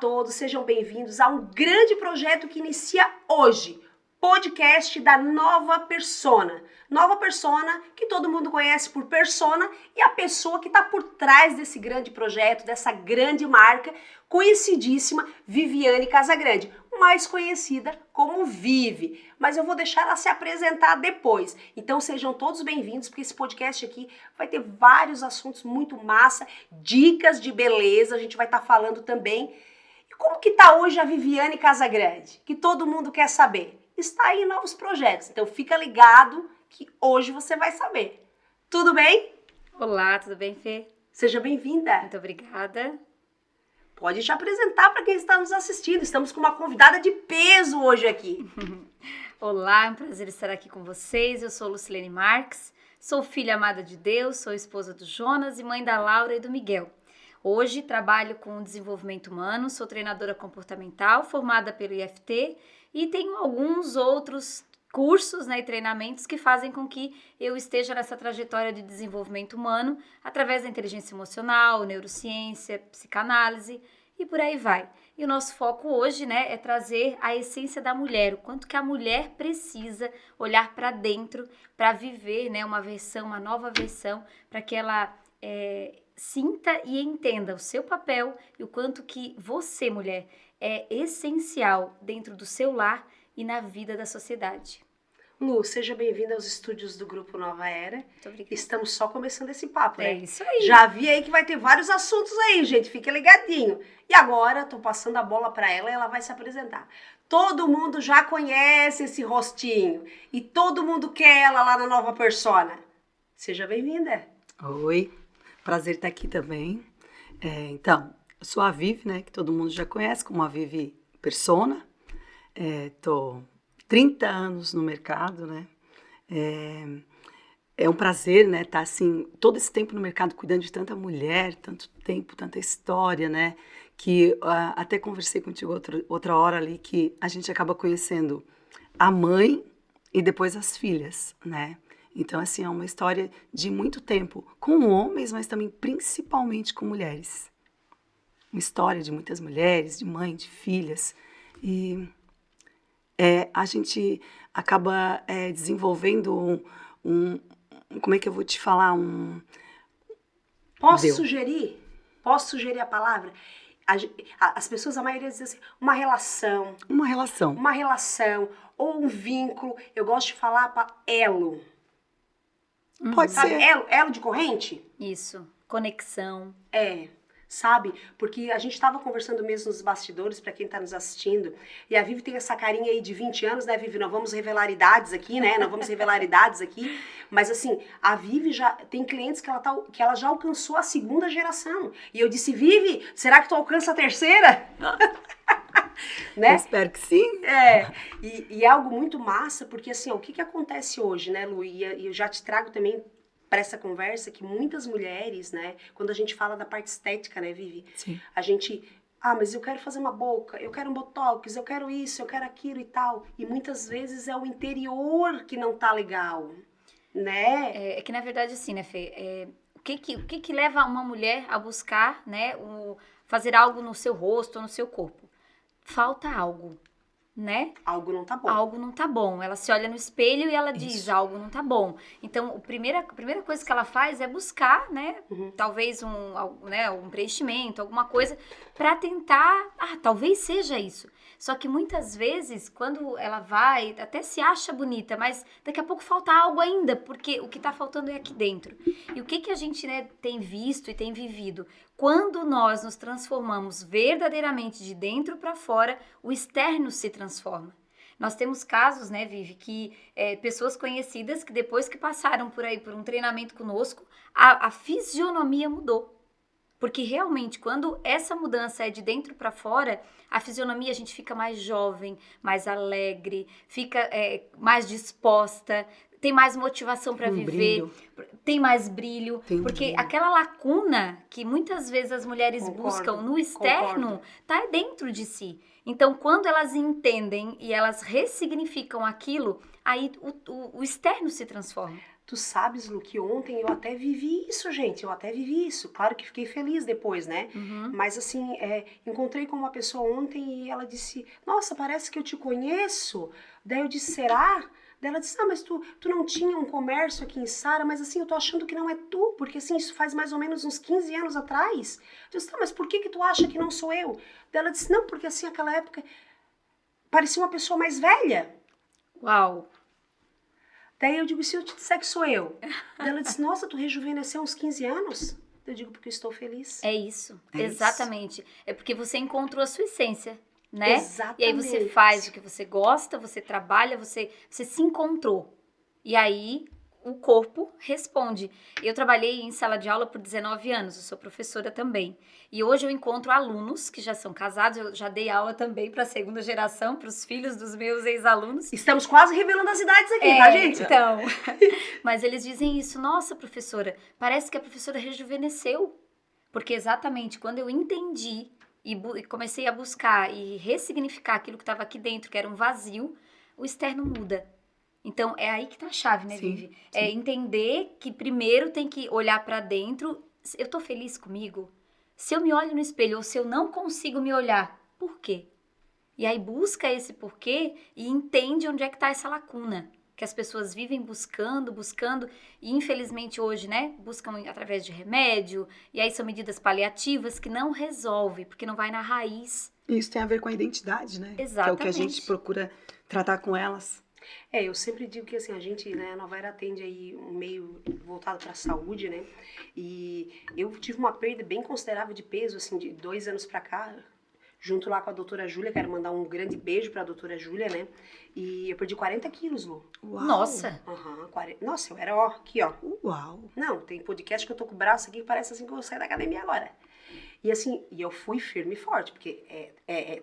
todos, sejam bem-vindos a um grande projeto que inicia hoje, podcast da Nova Persona. Nova Persona, que todo mundo conhece por Persona, e a pessoa que está por trás desse grande projeto, dessa grande marca, conhecidíssima Viviane Casagrande, mais conhecida como Vivi. Mas eu vou deixar ela se apresentar depois. Então sejam todos bem-vindos, porque esse podcast aqui vai ter vários assuntos muito massa, dicas de beleza, a gente vai estar falando também. E como que tá hoje a Viviane Casagrande? Que todo mundo quer saber. Está aí em novos projetos, então fica ligado que hoje você vai saber. Tudo bem? Olá, tudo bem, Fê? Seja bem-vinda. Muito obrigada. Pode te apresentar para quem está nos assistindo. Estamos com uma convidada de peso hoje aqui. Olá, é um prazer estar aqui com vocês. Eu sou Lucilene Marques, sou filha amada de Deus, sou esposa do Jonas e mãe da Laura e do Miguel. Hoje trabalho com desenvolvimento humano, sou treinadora comportamental, formada pelo IFT e tenho alguns outros cursos, e treinamentos que fazem com que eu esteja nessa trajetória de desenvolvimento humano através da inteligência emocional, neurociência, psicanálise e por aí vai. E o nosso foco hoje, é trazer a essência da mulher, o quanto que a mulher precisa olhar para dentro para viver, uma nova versão, para que ela sinta e entenda o seu papel e o quanto que você, mulher, é essencial dentro do seu lar e na vida da sociedade. Lu, seja bem-vinda aos estúdios do Grupo Nova Era. Muito obrigada. Estamos só começando esse papo, né? É isso aí. Já vi aí que vai ter vários assuntos aí, gente. Fica ligadinho. E agora, tô passando a bola para ela e ela vai se apresentar. Todo mundo já conhece esse rostinho. E todo mundo quer ela lá na Nova Persona. Seja bem-vinda. Oi, prazer estar aqui também. Então, eu sou a Vivi, que todo mundo já conhece como a Vivi Persona. Tô 30 anos no mercado, É um prazer, estar assim, todo esse tempo no mercado cuidando de tanta mulher, tanto tempo, tanta história, que até conversei contigo outra hora ali, que a gente acaba conhecendo a mãe e depois as filhas, Então, assim, é uma história de muito tempo, com homens, mas também principalmente com mulheres. Uma história de muitas mulheres, de mãe, de filhas. E a gente acaba desenvolvendo como é que eu vou te falar? Posso sugerir a palavra? As pessoas, a maioria diz assim, uma relação. Uma relação. Uma relação, ou um vínculo. Eu gosto de falar para elo. Pode Sabe, ser. elo de corrente? Isso, conexão. Sabe? Porque a gente estava conversando mesmo nos bastidores, para quem está nos assistindo, e a Vivi tem essa carinha aí de 20 anos, né, Vivi? Não vamos revelar idades aqui, Não vamos revelar idades aqui, mas assim, a Vivi já tem clientes que ela já alcançou a 2ª geração. E eu disse, Vivi, será que tu alcança a 3ª? Eu espero que sim. E é algo muito massa, porque assim, o que acontece hoje, Lu? E eu já te trago também para essa conversa que muitas mulheres, quando a gente fala da parte estética, Vivi? Sim. A gente, mas eu quero fazer uma boca, eu quero um botox, eu quero isso, eu quero aquilo e tal. E muitas vezes é o interior que não tá legal, É que na verdade assim, Fê? O que leva uma mulher a buscar, fazer algo no seu rosto ou no seu corpo? Falta algo, Algo não tá bom. Algo não tá bom. Ela se olha no espelho e ela diz, Isso. algo não tá bom. Então, a primeira coisa que ela faz é buscar, talvez um preenchimento, alguma coisa, pra tentar, talvez seja isso. Só que muitas vezes, quando ela vai, até se acha bonita, mas daqui a pouco falta algo ainda, porque o que tá faltando é aqui dentro. E o que a gente, tem visto e tem vivido? Quando nós nos transformamos verdadeiramente de dentro para fora, o externo se transforma. Nós temos casos, Vivi, que pessoas conhecidas que depois que passaram por um treinamento conosco, a fisionomia mudou. Porque realmente, quando essa mudança é de dentro para fora, a fisionomia a gente fica mais jovem, mais alegre, fica mais disposta, tem mais motivação para viver, tem mais brilho, porque aquela lacuna que muitas vezes as mulheres buscam no externo, tá dentro de si. Então, quando elas entendem e elas ressignificam aquilo, aí o externo se transforma. Tu sabes, Lu, que ontem eu até vivi isso, gente. Eu até vivi isso. Claro que fiquei feliz depois, né? Mas assim, encontrei com uma pessoa ontem e ela disse, nossa, parece que eu te conheço. Daí eu disse, será? Daí ela disse, mas tu não tinha um comércio aqui em Sara, mas assim, eu tô achando que não é tu, porque assim, isso faz mais ou menos uns 15 anos atrás. Eu disse, mas por que tu acha que não sou eu? Daí ela disse, não, porque assim, naquela época, parecia uma pessoa mais velha. Uau! Daí eu digo, se eu te disser que sou eu? Daí ela disse, nossa, tu rejuvenesceu uns 15 anos? Eu digo, porque eu estou feliz. É isso, É exatamente. É porque você encontrou a sua essência, né? Exatamente. E aí você faz o que você gosta, você trabalha, você se encontrou. E aí o corpo responde. Eu trabalhei em sala de aula por 19 anos, eu sou professora também. E hoje eu encontro alunos que já são casados, eu já dei aula também para a segunda geração, para os filhos dos meus ex-alunos. Estamos quase revelando as idades aqui, tá, gente? Então, mas eles dizem isso, nossa, professora, parece que a professora rejuvenesceu. Porque exatamente quando eu entendi e comecei a buscar e ressignificar aquilo que estava aqui dentro, que era um vazio, o externo muda. Então, é aí que tá a chave, né, Sim, Vivi? É entender que primeiro tem que olhar pra dentro. Eu tô feliz comigo? Se eu me olho no espelho ou se eu não consigo me olhar, por quê? E aí busca esse porquê e entende onde é que tá essa lacuna. Que as pessoas vivem buscando, e infelizmente hoje, né, buscam através de remédio, e aí são medidas paliativas que não resolvem, porque não vai na raiz. E isso tem a ver com a identidade, né? Exatamente. Que é o que a gente procura tratar com elas. Eu sempre digo que assim, a gente, né, a Nova Era atende aí um meio voltado para a saúde, né? E eu tive uma perda bem considerável de peso, assim, de 2 anos para cá, junto lá com a doutora Júlia, quero mandar um grande beijo para a doutora Júlia, né? E eu perdi 40 quilos, Lu. Uau. Nossa! Aham, 40. Nossa, eu era, ó, aqui, ó. Uau! Não, tem podcast que eu tô com o braço aqui que parece assim que eu vou sair da academia agora. E assim, eu fui firme e forte, porque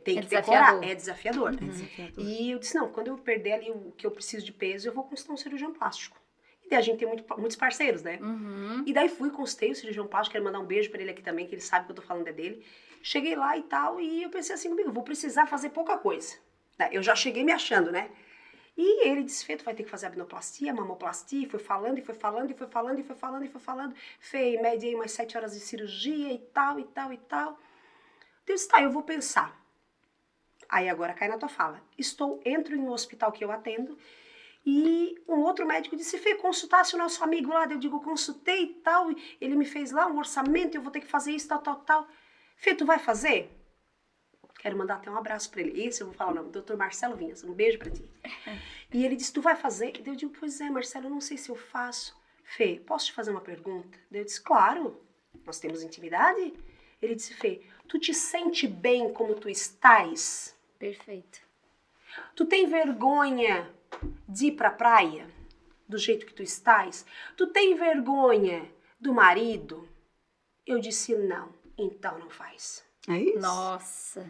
tem que decorar, é desafiador. É desafiador. E eu disse, não, quando eu perder ali o que eu preciso de peso, eu vou consultar um cirurgião plástico. E daí a gente tem muitos parceiros, né? Uhum. E daí fui, consultei o cirurgião plástico, quero mandar um beijo pra ele aqui também, que ele sabe que eu tô falando é dele. Cheguei lá e tal, e eu pensei assim comigo, eu vou precisar fazer pouca coisa. Eu já cheguei me achando, né? E ele disse, Fê, tu vai ter que fazer abdominoplastia, mamoplastia, e foi falando, e foi falando, e foi falando, e foi falando, e foi falando. Fê, em média aí umas 7 horas de cirurgia e tal, e tal, e tal. Eu disse, tá, eu vou pensar. Aí agora cai na tua fala. Entro em um hospital que eu atendo, e um outro médico disse, Fê, consultasse o nosso amigo lá. Eu digo, consultei e tal, e ele me fez lá um orçamento, eu vou ter que fazer isso, tal, tal, tal. Fê, tu vai fazer? Quero mandar até um abraço pra ele. Esse eu vou falar o nome, Dr. Marcelo Vinhas. Um beijo pra ti. E ele disse, tu vai fazer? Eu digo, pois é, Marcelo, eu não sei se eu faço. Fê, posso te fazer uma pergunta? Eu disse, claro, nós temos intimidade. Ele disse, Fê, tu te sente bem como tu estás? Perfeito. Tu tem vergonha de ir pra praia do jeito que tu estás? Tu tem vergonha do marido? Eu disse, não. Então não faz. É isso? Nossa.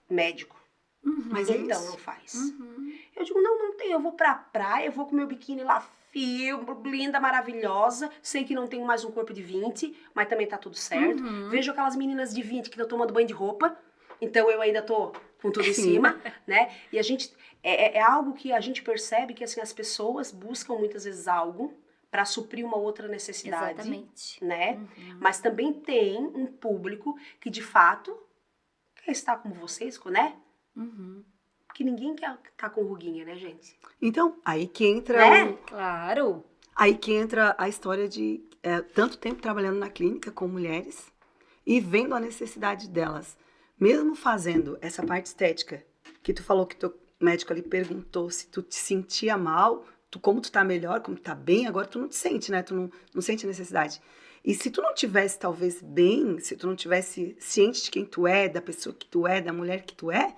Médico. Mas é Então isso. não faz. Uhum. Eu digo, não tem, eu vou pra praia, eu vou com meu biquíni lá, fio, linda, maravilhosa. Sei que não tenho mais um corpo de 20, mas também tá tudo certo. Uhum. Vejo aquelas meninas de 20 que estão tomando banho de roupa, então eu ainda tô com tudo em Sim. cima, né? E a gente, é algo que a gente percebe que, assim, as pessoas buscam muitas vezes algo pra suprir uma outra necessidade, Exatamente. né? Uhum. Mas também tem um público que, de fato, quer estar como vocês, né? Uhum. Porque ninguém quer estar com ruguinha, né, gente? Então, aí que entra Né? Claro. aí que entra a história de tanto tempo trabalhando na clínica com mulheres e vendo a necessidade delas. Mesmo fazendo essa parte estética, que tu falou que teu médico ali perguntou se tu te sentia mal, como tu tá melhor, como tu tá bem, agora tu não te sente, né? Tu não sente a necessidade. E se tu não tivesse, talvez, bem, se tu não tivesse ciente de quem tu é, da pessoa que tu é, da mulher que tu é,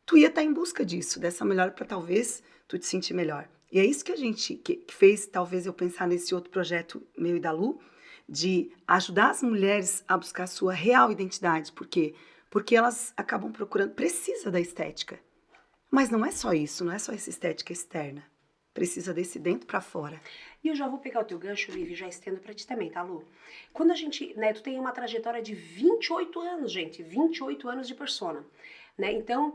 tu ia estar em busca disso, dessa melhora para talvez tu te sentir melhor. E é isso que a gente que fez, talvez, eu pensar nesse outro projeto meu e da Lu, de ajudar as mulheres a buscar a sua real identidade. Por quê? Porque elas acabam procurando, precisa da estética. Mas não é só isso, não é só essa estética externa. Precisa desse dentro para fora. E eu já vou pegar o teu gancho, Vivi, já estendo pra ti também, tá, Lu? Quando a gente, né, tu tem uma trajetória de 28 anos, gente, 28 anos de persona, né? Então,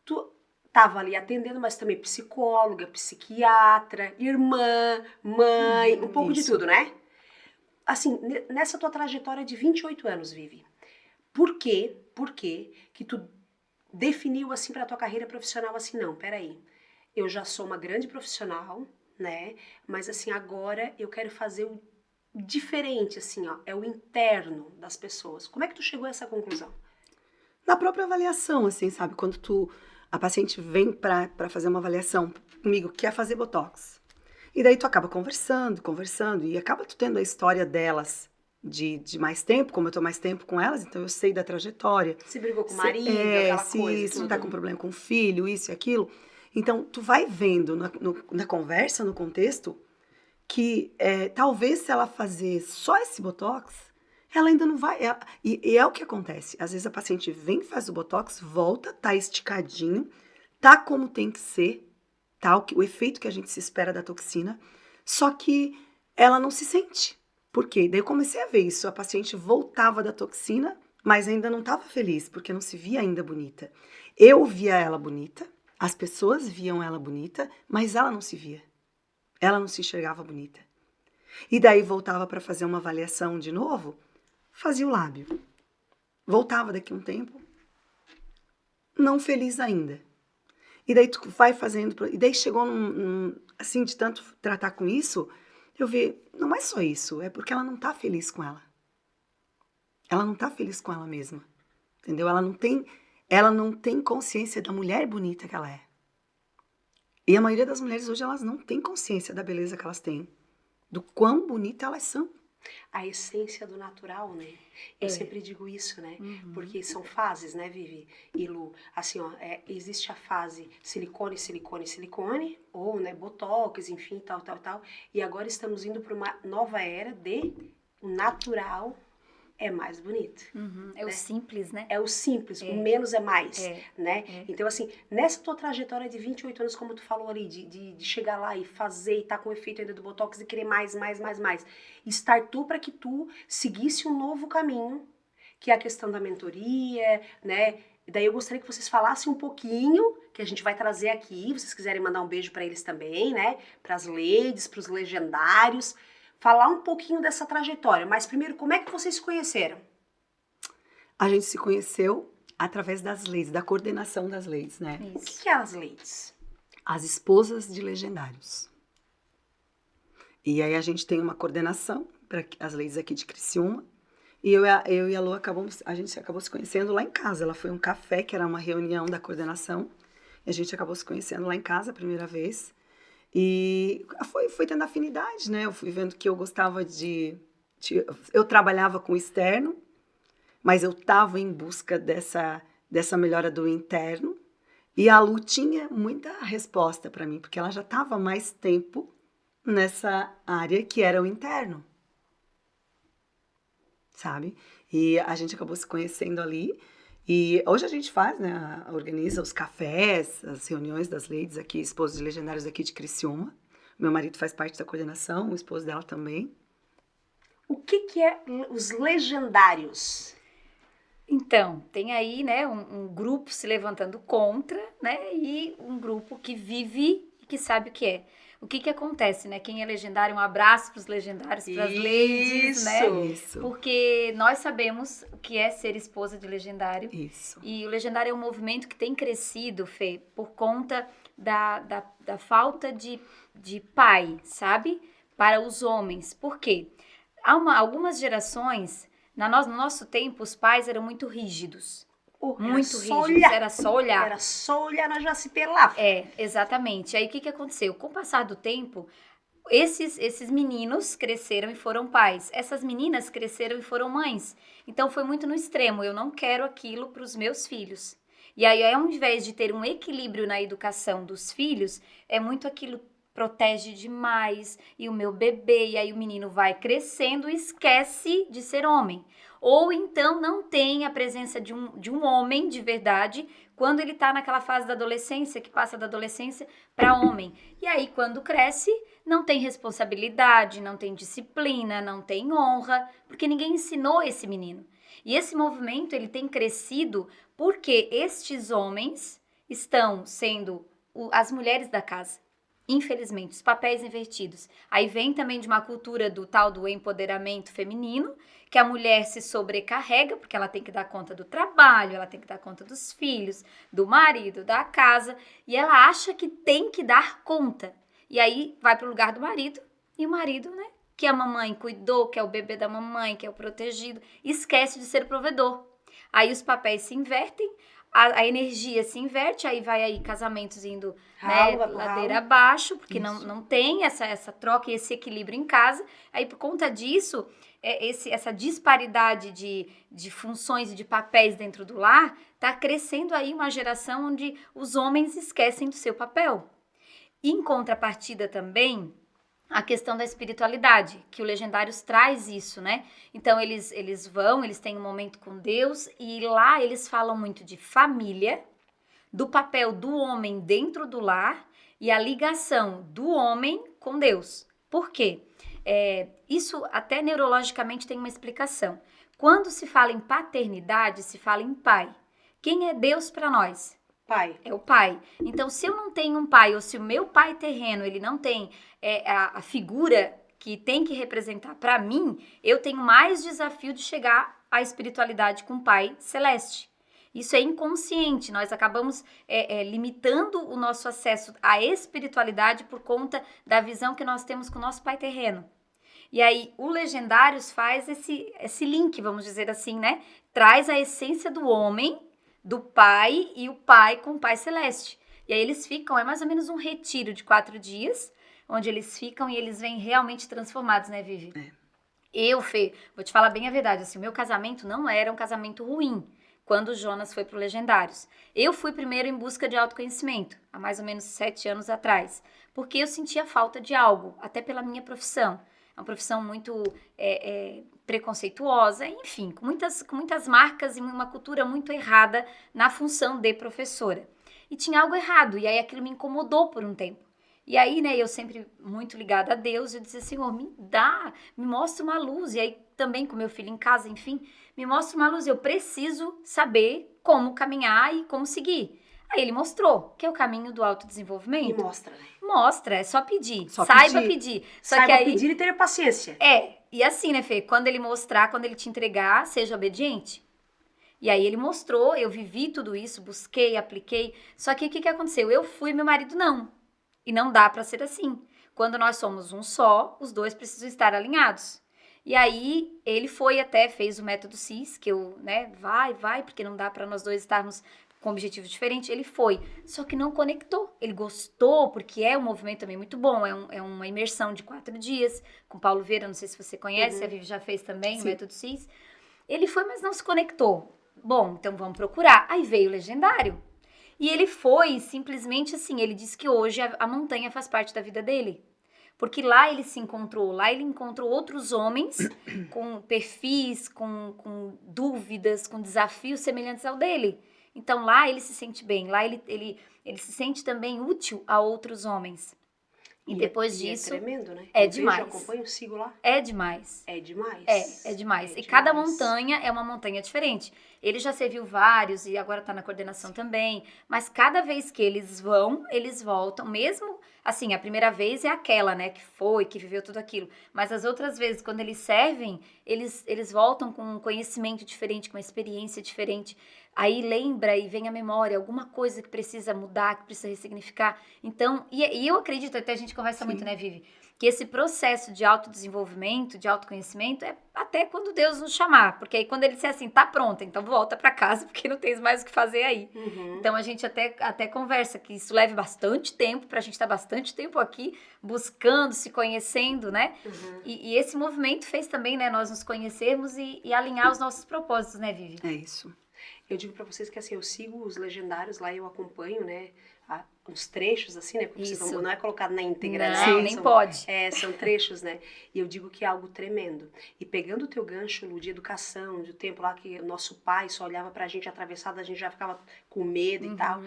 tu estava ali atendendo, mas também psicóloga, psiquiatra, irmã, mãe, um pouco de Isso. tudo, né? Assim, nessa tua trajetória de 28 anos, Vivi, por que que tu definiu assim pra tua carreira profissional assim, não, peraí, eu já sou uma grande profissional, né? Mas assim, agora eu quero fazer o diferente, assim, ó, é o interno das pessoas. Como é que tu chegou a essa conclusão? Na própria avaliação, assim, sabe? Quando a paciente vem para fazer uma avaliação comigo, quer fazer botox. E daí tu acaba conversando, e acaba tu tendo a história delas de mais tempo, como eu tô mais tempo com elas, então eu sei da trajetória. Se brigou com o Se, marido, aquela coisa, se tudo. tá com problema com o filho, isso e aquilo. Então, tu vai vendo na conversa, no contexto, que talvez se ela fazer só esse botox, ela ainda não vai. E é o que acontece. Às vezes a paciente vem, faz o botox, volta, tá esticadinho, tá como tem que ser, tá o efeito que a gente se espera da toxina, só que ela não se sente. Por quê? Daí eu comecei a ver isso. A paciente voltava da toxina, mas ainda não estava feliz, porque não se via ainda bonita. Eu via ela bonita, as pessoas viam ela bonita, mas ela não se via. Ela não se enxergava bonita. E daí voltava para fazer uma avaliação de novo, fazia o lábio. Voltava daqui a um tempo, não feliz ainda. E daí tu vai fazendo, e daí chegou assim, de tanto tratar com isso, eu vi, não é só isso, é porque ela não tá feliz com ela. Ela não tá feliz com ela mesma. Entendeu? Ela não tem consciência da mulher bonita que ela é. E a maioria das mulheres hoje, elas não têm consciência da beleza que elas têm. Do quão bonitas elas são. A essência do natural, né? Eu sempre digo isso, né? Porque são fases, né, Vivi e Lu? Assim, ó, existe a fase silicone, silicone, silicone, ou, né, botox, enfim, tal, tal, tal. E agora estamos indo para uma nova era de o natural é mais bonito. É o simples, né? É o simples, o menos é mais, né? É. Então, assim, nessa tua trajetória de 28 anos, como tu falou ali, de chegar lá e fazer, e tá com o efeito ainda do Botox e querer mais, startou para que tu seguisse um novo caminho, que é a questão da mentoria, né? E daí eu gostaria que vocês falassem um pouquinho, que a gente vai trazer aqui, vocês quiserem mandar um beijo para eles também, né? Para as ladies, para os legendários, falar um pouquinho dessa trajetória. Mas primeiro, como é que vocês se conheceram? A gente se conheceu através das leis, da coordenação das leis, né? O que é as ladies? As esposas de legendários. E aí a gente tem uma coordenação para as leis aqui de Criciúma. E eu e a Lu a gente acabou se conhecendo lá em casa. Ela foi um café, que era uma reunião da coordenação. E a gente acabou se conhecendo lá em casa a primeira vez. E foi tendo afinidade, né? Eu fui vendo que eu gostava eu trabalhava com o externo, mas eu estava em busca dessa melhora do interno. E a Lu tinha muita resposta para mim, porque ela já estava mais tempo nessa área que era o interno, sabe? E a gente acabou se conhecendo ali. E hoje a gente faz, né? Organiza os cafés, as reuniões das ladies aqui, esposos de legendários aqui de Criciúma. Meu marido faz parte da coordenação, o esposo dela também. O que é os legendários? Então, tem aí, né, um grupo se levantando contra, né, e um grupo que vive e que sabe o que é. O que acontece, né? Quem é legendário, um abraço para os legendários, para as ladies, né? Isso. Porque nós sabemos o que é ser esposa de legendário. Isso. E o legendário é um movimento que tem crescido, Fê, por conta da falta de pai, sabe? Para os homens. Por quê? Algumas gerações, no nosso tempo, os pais eram muito rígidos. Muito rígidos, era só olhar. Era só olhar, nós já se pelava. Exatamente. Aí o que aconteceu? Com o passar do tempo, esses meninos cresceram e foram pais. Essas meninas cresceram e foram mães. Então foi muito no extremo. Eu não quero aquilo para os meus filhos. E aí, ao invés de ter um equilíbrio na educação dos filhos, é muito aquilo protege demais, e o meu bebê, e aí o menino vai crescendo e esquece de ser homem. Ou então não tem a presença de um homem de verdade quando ele tá naquela fase da adolescência, que passa da adolescência para homem. E aí, quando cresce, não tem responsabilidade, não tem disciplina, não tem honra, porque ninguém ensinou esse menino. E esse movimento, ele tem crescido porque estes homens, estão sendo as mulheres da casa. Infelizmente, os papéis invertidos. Aí vem também de uma cultura do tal do empoderamento feminino, que a mulher se sobrecarrega, porque ela tem que dar conta do trabalho, ela tem que dar conta dos filhos, do marido, da casa, e ela acha que tem que dar conta. E aí vai para o lugar do marido, e o marido, né, que a mamãe cuidou, que é o bebê da mamãe, que é o protegido, esquece de ser provedor. Aí os papéis se invertem, a energia se inverte, aí vai aí casamentos indo, né, ladeira abaixo, porque não tem essa troca e esse equilíbrio em casa. Aí por conta disso, essa disparidade de funções e de papéis dentro do lar, está crescendo aí uma geração onde os homens esquecem do seu papel. Em contrapartida também, a questão da espiritualidade, que o Legendários traz isso, né? Então, eles têm um momento com Deus e lá eles falam muito de família, do papel do homem dentro do lar e a ligação do homem com Deus. Por quê? Isso até neurologicamente tem uma explicação. Quando se fala em paternidade, se fala em pai. Quem é Deus para nós? Pai. É o pai. Então, se eu não tenho um pai, ou se o meu pai terreno, ele não tem a figura que tem que representar para mim, eu tenho mais desafio de chegar à espiritualidade com o pai celeste. Isso é inconsciente, nós acabamos limitando o nosso acesso à espiritualidade por conta da visão que nós temos com o nosso pai terreno. E aí, o Legendários faz esse link, vamos dizer assim, né? Traz a essência do homem, do pai e o pai com o pai celeste. E aí eles ficam, é mais ou menos um retiro de 4 dias, onde eles ficam e eles vêm realmente transformados, né, Vivi? Fê, vou te falar bem a verdade, assim, o meu casamento não era um casamento ruim, quando o Jonas foi pro Legendários. Eu fui primeiro em busca de autoconhecimento, há mais ou menos 7 anos atrás, porque eu sentia falta de algo, até pela minha profissão. É uma profissão muito preconceituosa, enfim, com muitas marcas e uma cultura muito errada na função de professora. E tinha algo errado, e aí aquilo me incomodou por um tempo. E aí, né, eu sempre muito ligada a Deus, eu dizia, Senhor, me mostra uma luz. E aí também com meu filho em casa, enfim, me mostra uma luz. Eu preciso saber como caminhar e como seguir. Aí ele mostrou, que é o caminho do autodesenvolvimento. E mostra, né? Mostra, é só pedir. Saiba pedir. Saiba pedir e ter paciência. E assim, né, Fê? Quando ele mostrar, quando ele te entregar, seja obediente. E aí ele mostrou, eu vivi tudo isso, busquei, apliquei. Só que o que aconteceu? Eu fui, meu marido não. E não dá pra ser assim. Quando nós somos um só, os dois precisam estar alinhados. E aí ele foi até, fez o método CIS, que eu, né, vai, porque não dá pra nós dois estarmos com objetivo diferente, ele foi, só que não conectou. Ele gostou, porque é um movimento também muito bom, é uma imersão de 4 dias, com Paulo Vieira, não sei se você conhece, a Vivi já fez também, o método CIS. Ele foi, mas não se conectou. Bom, então vamos procurar. Aí veio o Legendário. E ele foi simplesmente assim, ele disse que hoje a montanha faz parte da vida dele. Porque lá ele se encontrou, lá ele encontrou outros homens com perfis, com dúvidas, com desafios semelhantes ao dele. Então lá ele se sente bem, lá ele se sente também útil a outros homens. E depois disso... É tremendo, né? É demais. Eu acompanho, sigo lá. É demais. É demais. É demais. E cada montanha é uma montanha diferente. Ele já serviu vários e agora tá na coordenação também. Mas cada vez que eles vão, eles voltam. Mesmo, assim, a primeira vez é aquela, né? Que viveu tudo aquilo. Mas as outras vezes, quando eles servem, eles voltam com um conhecimento diferente, com uma experiência diferente. Aí lembra e vem à memória alguma coisa que precisa mudar, que precisa ressignificar. Então, e eu acredito, até a gente conversa muito, né, Vivi? Que esse processo de autodesenvolvimento, de autoconhecimento, é até quando Deus nos chamar. Porque aí quando ele disser assim, tá pronta, então volta pra casa, porque não tens mais o que fazer aí. Então a gente até conversa que isso leve bastante tempo, pra gente estar bastante tempo aqui, buscando, se conhecendo, né? E esse movimento fez também, né, nós nos conhecermos e alinhar os nossos propósitos, né, Vivi? É isso. Eu digo pra vocês que assim, eu sigo os Legendários lá, eu acompanho, né, uns trechos assim, né, porque vocês não é colocado na íntegra, né? Não, nem pode. São trechos, né, e eu digo que é algo tremendo. E pegando o teu gancho, Lu, de educação, do tempo lá que o nosso pai só olhava pra gente atravessado, a gente já ficava com medo e tal.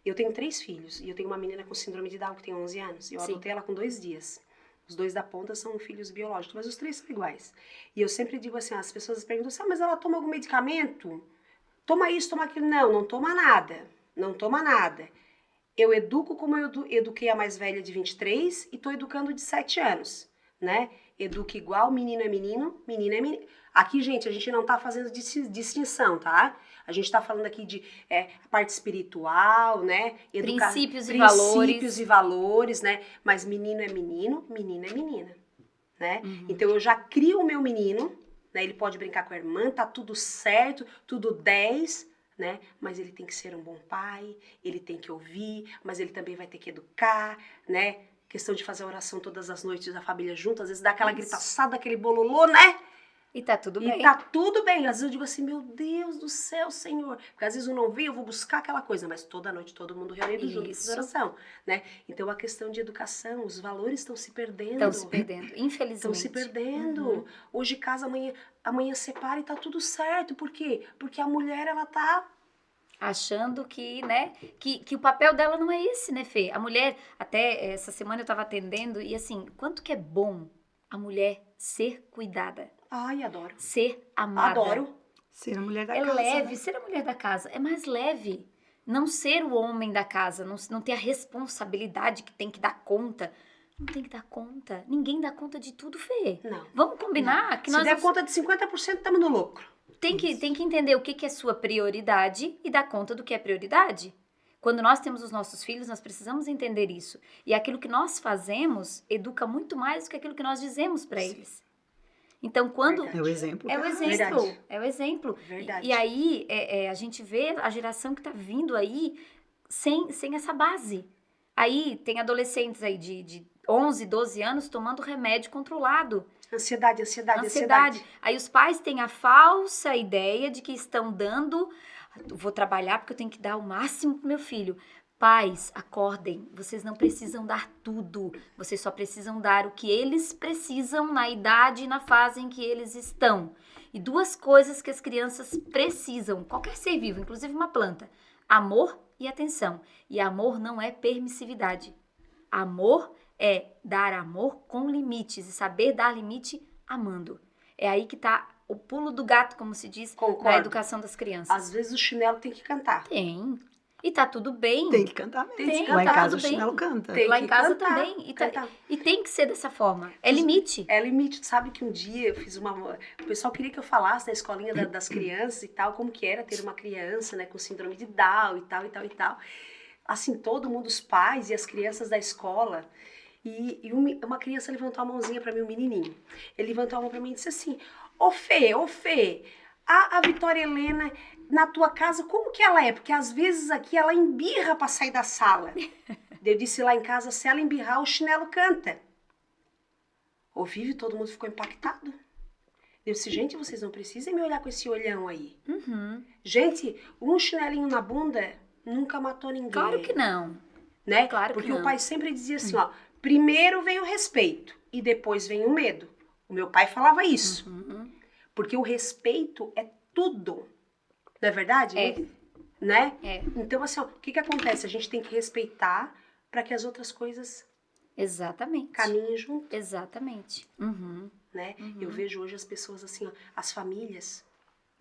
Eu tenho 3 filhos, e eu tenho uma menina com síndrome de Down que tem 11 anos, eu adotei ela com 2 dias. Os 2 da ponta são filhos biológicos, mas os 3 são iguais. E eu sempre digo assim, as pessoas perguntam assim, mas ela toma algum medicamento? Toma isso, toma aquilo. Não toma nada. não toma nada. Eu educo como eu eduquei a mais velha de 23 e tô educando de 7 anos, né? Educa igual, menino é menino, menina é menina. Aqui, gente, a gente não tá fazendo distinção, tá? A gente tá falando aqui de parte espiritual, né? Princípios e valores, né? Mas menino é menino, menina é menina, né? Então eu já crio o meu menino, né? Ele pode brincar com a irmã, tá tudo certo, tudo 10, né? Mas ele tem que ser um bom pai, ele tem que ouvir, mas ele também vai ter que educar, né? Questão de fazer a oração todas as noites da família junto, às vezes dá aquela gritaçada, aquele bololô, né? E tá tudo bem. E tá tudo bem. Às vezes eu digo assim, meu Deus do céu, Senhor. Porque às vezes eu não vi, eu vou buscar aquela coisa. Mas toda noite todo mundo reunido junto, fazendo oração, né? Então a questão de educação, os valores estão se perdendo. Estão se perdendo, infelizmente. Estão se perdendo. Hoje casa, amanhã separa e tá tudo certo. Por quê? Porque a mulher, ela tá... achando que, né, que o papel dela não é esse, né, Fê? A mulher, até essa semana eu tava atendendo, e assim, quanto que é bom a mulher ser cuidada. Ai, adoro. Ser amada. Adoro. Ser a mulher da É casa. leve, né? ser a mulher da casa é mais leve. Não ser o homem da casa, não ter a responsabilidade que tem que dar conta. Não tem que dar conta. Ninguém dá conta de tudo, Fê. Não. Vamos combinar que Se nós der conta de 50%, estamos no lucro. tem que entender o que é sua prioridade e dar conta do que é prioridade. Quando nós temos os nossos filhos, nós precisamos entender isso. E aquilo que nós fazemos educa muito mais do que aquilo que nós dizemos para eles. Então, quando... Verdade. É o exemplo. É o exemplo, Verdade. é o exemplo. Verdade. E aí, a gente vê a geração que tá vindo aí sem essa base. Aí, tem adolescentes aí de 11, 12 anos tomando remédio controlado. Ansiedade. Aí os pais têm a falsa ideia de que estão dando... Vou trabalhar porque eu tenho que dar o máximo pro meu filho. Pais, acordem. Vocês não precisam dar tudo. Vocês só precisam dar o que eles precisam na idade e na fase em que eles estão. E duas coisas que as crianças precisam, qualquer ser vivo, inclusive uma planta: amor e atenção. E amor não é permissividade. Amor é dar amor com limites e saber dar limite amando. É aí que tá o pulo do gato, como se diz, Concordo. na educação das crianças. Às vezes o chinelo tem que cantar. Tem. E tá tudo bem. Tem que cantar mesmo. Tem, Lá em tá casa o tudo bem. chinelo canta. Tem Lá que em casa cantar, também. cantar. E tem que ser dessa forma. É limite. É limite. Tu sabe que um dia eu fiz o pessoal queria que eu falasse na escolinha das crianças e tal, como que era ter uma criança, né, com síndrome de Down e tal, e tal, e tal. Assim, todo mundo, os pais e as crianças da escola. E uma criança levantou a mãozinha pra mim, um menininho. Ele levantou a mão pra mim e disse assim: Ô Fê, a Vitória Helena, na tua casa, como que ela é? Porque às vezes aqui ela embirra pra sair da sala. Eu disse lá em casa, se ela embirrar, o chinelo canta. Ouvi e todo mundo ficou impactado. Eu disse, gente, vocês não precisam me olhar com esse olhão aí. Gente, um chinelinho na bunda nunca matou ninguém. Claro que não. Né? Claro que Porque não. o pai sempre dizia assim, ó, primeiro vem o respeito e depois vem o medo. O meu pai falava isso. Porque o respeito é tudo. Não é verdade? É. Né? É. Então, assim, ó, o que acontece? A gente tem que respeitar para que as outras coisas Exatamente. caminhem junto, Exatamente. né? Eu vejo hoje as pessoas assim, ó, as famílias,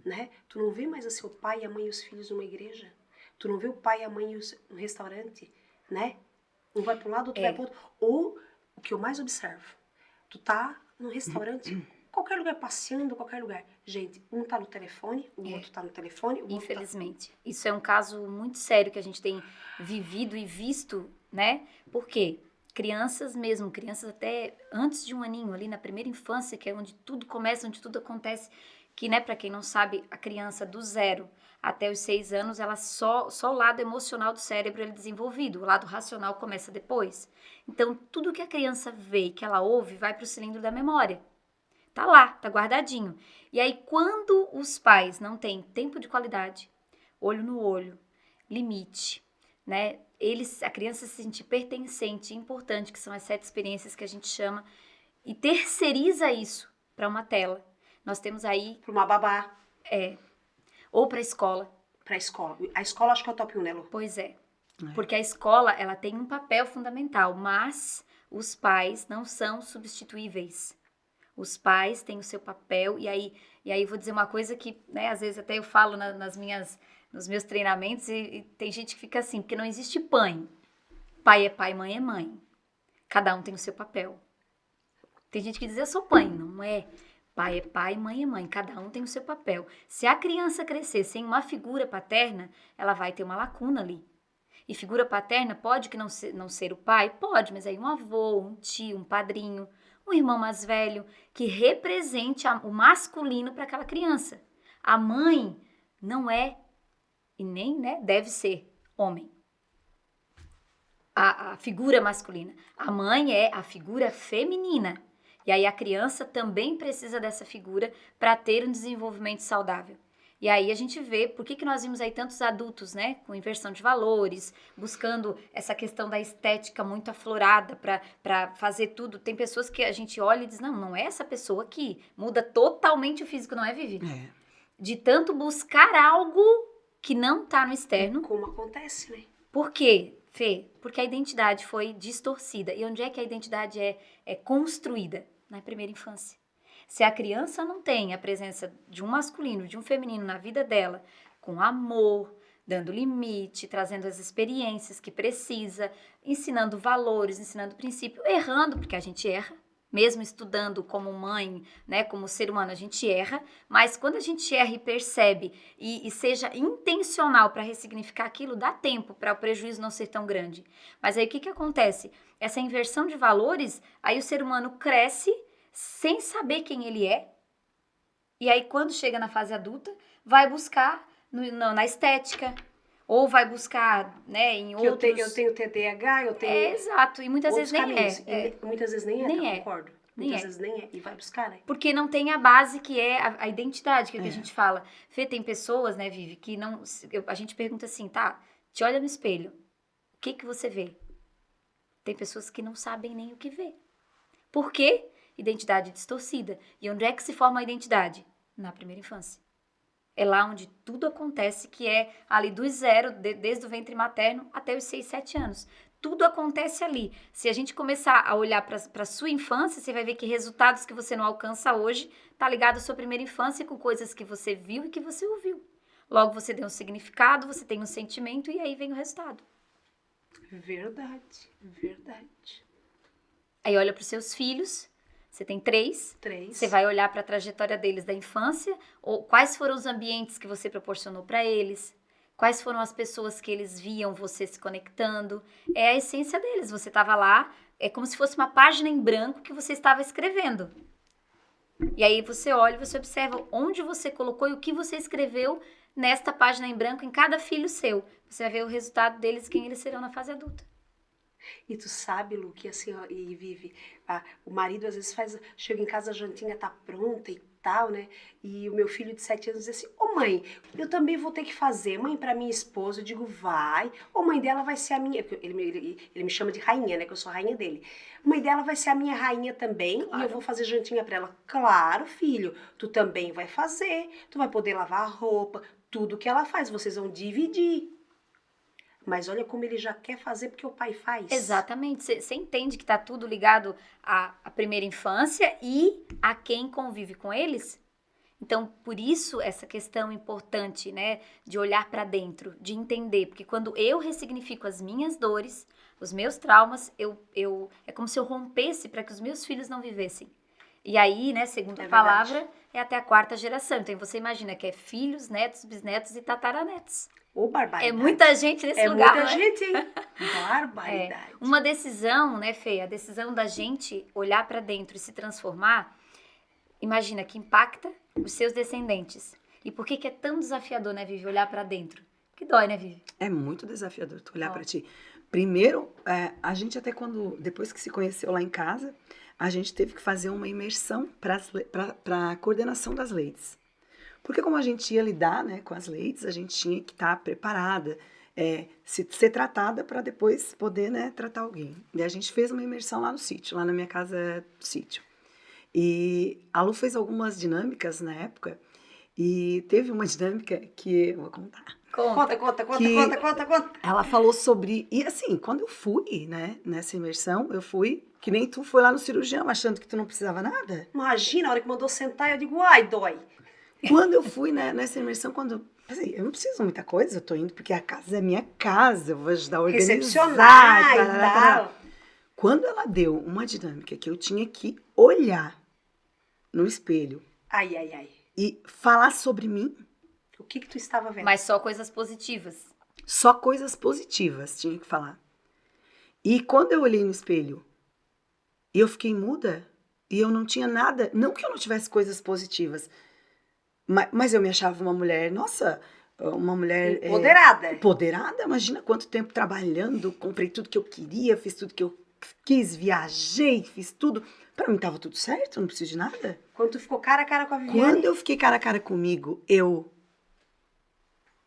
né? Tu não vê mais assim, o pai, a mãe e os filhos numa igreja. Tu não vê o pai e a mãe no restaurante, né? Um vai para um lado, outro vai para outro. Ou, o que eu mais observo, tu tá no restaurante, qualquer lugar, passeando, qualquer lugar. Gente, um tá no telefone, o outro tá no telefone, o outro Infelizmente. Isso é um caso muito sério que a gente tem vivido e visto, né? Por quê? Crianças mesmo, crianças até antes de um aninho, ali na primeira infância, que é onde tudo começa, onde tudo acontece, que, né, pra quem não sabe, a criança do 0 até os 6 anos, ela só o lado emocional do cérebro ele é desenvolvido, o lado racional começa depois. Então, tudo que a criança vê e que ela ouve vai pro cilindro da memória. Tá lá, tá guardadinho. E aí, quando os pais não têm tempo de qualidade, olho no olho, limite, né? A criança se sentir pertencente, importante, que são as 7 experiências que a gente chama, e terceiriza isso para uma tela. Nós temos aí... para uma babá, Ou para a escola. para a escola. A escola acho que é o top 1, né, Lu? Pois é. Porque a escola, ela tem um papel fundamental, mas os pais não são substituíveis. Os pais têm o seu papel, e aí eu vou dizer uma coisa que, né, às vezes até eu falo nas minhas nos meus treinamentos e tem gente que fica assim, porque não existe pai. Pai é pai, mãe é mãe. Cada um tem o seu papel. Tem gente que diz, eu sou pai. Não é. Pai é pai, mãe é mãe. Cada um tem o seu papel. Se a criança crescer sem uma figura paterna, ela vai ter uma lacuna ali. E figura paterna pode que não ser o pai? Pode, mas aí um avô, um tio, um padrinho, um irmão mais velho, que represente o masculino para aquela criança. A mãe não é, e nem deve ser, homem. A figura masculina. A mãe é a figura feminina. E aí a criança também precisa dessa figura para ter um desenvolvimento saudável. E aí a gente vê por que nós vimos aí tantos adultos, né, com inversão de valores, buscando essa questão da estética muito aflorada para fazer tudo. Tem pessoas que a gente olha e diz, não é essa pessoa que muda totalmente o físico, não é, Vivi? De tanto buscar algo que não está no externo. Como acontece, né? Por quê, Fê? Porque a identidade foi distorcida. E onde é que a identidade é construída? Na primeira infância. Se a criança não tem a presença de um masculino, de um feminino na vida dela, com amor, dando limite, trazendo as experiências que precisa, ensinando valores, ensinando princípio, errando, porque a gente erra, mesmo estudando como mãe, né, como ser humano, a gente erra, mas quando a gente erra e percebe e seja intencional para ressignificar aquilo, dá tempo para o prejuízo não ser tão grande. Mas aí o que acontece? Essa inversão de valores, aí o ser humano cresce sem saber quem ele é, e aí quando chega na fase adulta, vai buscar na estética, ou vai buscar, né, em que outros... Eu tenho TDAH, eu tenho... exato, e muitas vezes nem caminhos. é. Muitas vezes nem Nem é, é. concordo. Nem Muitas é. vezes nem é, e vai buscar, né? Porque não tem a base que é a identidade, que é o que a gente fala. Fê, tem pessoas, né, Vivi, que não... A gente pergunta assim, tá, te olha no espelho, o que você vê? Tem pessoas que não sabem nem o que vê. Por quê? Identidade distorcida. E onde é que se forma a identidade? Na primeira infância. É lá onde tudo acontece, que é ali do zero, desde o ventre materno até os 6, 7 anos. Tudo acontece ali. Se a gente começar a olhar para a sua infância, você vai ver que resultados que você não alcança hoje tá ligado à sua primeira infância com coisas que você viu e que você ouviu. Logo você deu um significado, você tem um sentimento e aí vem o resultado. Verdade, verdade. Aí olha para os seus filhos. Você tem 3. Você vai olhar para a trajetória deles da infância, ou quais foram os ambientes que você proporcionou para eles, quais foram as pessoas que eles viam você se conectando. É a essência deles. Você estava lá, é como se fosse uma página em branco que você estava escrevendo. E aí você olha e você observa onde você colocou e o que você escreveu nesta página em branco em cada filho seu. Você vai ver o resultado deles, quem eles serão na fase adulta. E tu sabe, Lu, que assim, ó, e Vivi, o marido às vezes chega em casa, a jantinha tá pronta e tal, né? E o meu filho de 7 anos diz assim, ô mãe, eu também vou ter que fazer, mãe, pra minha esposa. Eu digo, vai. Ô mãe dela vai ser a minha, porque ele me chama de rainha, né, que eu sou a rainha dele. Mãe dela vai ser a minha rainha também, claro. E eu vou fazer jantinha pra ela. Claro, filho, tu também vai fazer, tu vai poder lavar a roupa, tudo que ela faz, vocês vão dividir. Mas olha como ele já quer fazer porque o pai faz. Exatamente. Você entende que tá tudo ligado à primeira infância e a quem convive com eles? Então, por isso, essa questão importante, né, de olhar para dentro, de entender. Porque quando eu ressignifico as minhas dores, os meus traumas, é como se eu rompesse para que os meus filhos não vivessem. E aí, né, segundo a palavra, é até a 4ª geração. Então, você imagina que é filhos, netos, bisnetos e tataranetos. Ô, barbaridade. É muita gente nesse lugar, muita né? gente, hein? Barbaridade. Uma decisão, né, Fê? A decisão da gente olhar para dentro e se transformar, imagina que impacta os seus descendentes. E por que é tão desafiador, né, Vivi, olhar para dentro? Que dói, né, Vivi? É muito desafiador tu olhar para ti. Primeiro, a gente até depois que se conheceu lá em casa, a gente teve que fazer uma imersão para a coordenação das leites. Porque como a gente ia lidar, né, com as leites, a gente tinha que estar preparada, ser tratada para depois poder, né, tratar alguém. E a gente fez uma imersão lá no sítio, lá na minha casa do sítio. E a Lu fez algumas dinâmicas na época, e teve uma dinâmica que eu vou contar. Conta. Ela falou sobre... E assim, quando eu fui, né, nessa imersão, eu fui... Que nem tu foi lá no cirurgião achando que tu não precisava nada. Imagina, a hora que mandou sentar, eu digo, ai, dói. Quando eu fui, né, nessa imersão, quando Assim, eu não preciso de muita coisa, eu tô indo porque a casa é minha casa, eu vou ajudar a organizar. Recepcionar e tarará. tal. Quando ela deu uma dinâmica que eu tinha que olhar no espelho Ai, ai, ai. e falar sobre mim, O que tu estava vendo? Mas só coisas positivas. só coisas positivas tinha que falar. E quando eu olhei no espelho e eu fiquei muda e eu não tinha nada, não que eu não tivesse coisas positivas, mas eu me achava uma mulher, nossa, uma mulher Empoderada. empoderada. Imagina quanto tempo trabalhando, comprei tudo que eu queria, fiz tudo que eu quis, viajei, fiz tudo. Pra mim tava tudo certo, eu não preciso de nada. Quando tu ficou cara a cara com a Viviane. Quando eu fiquei cara a cara comigo, eu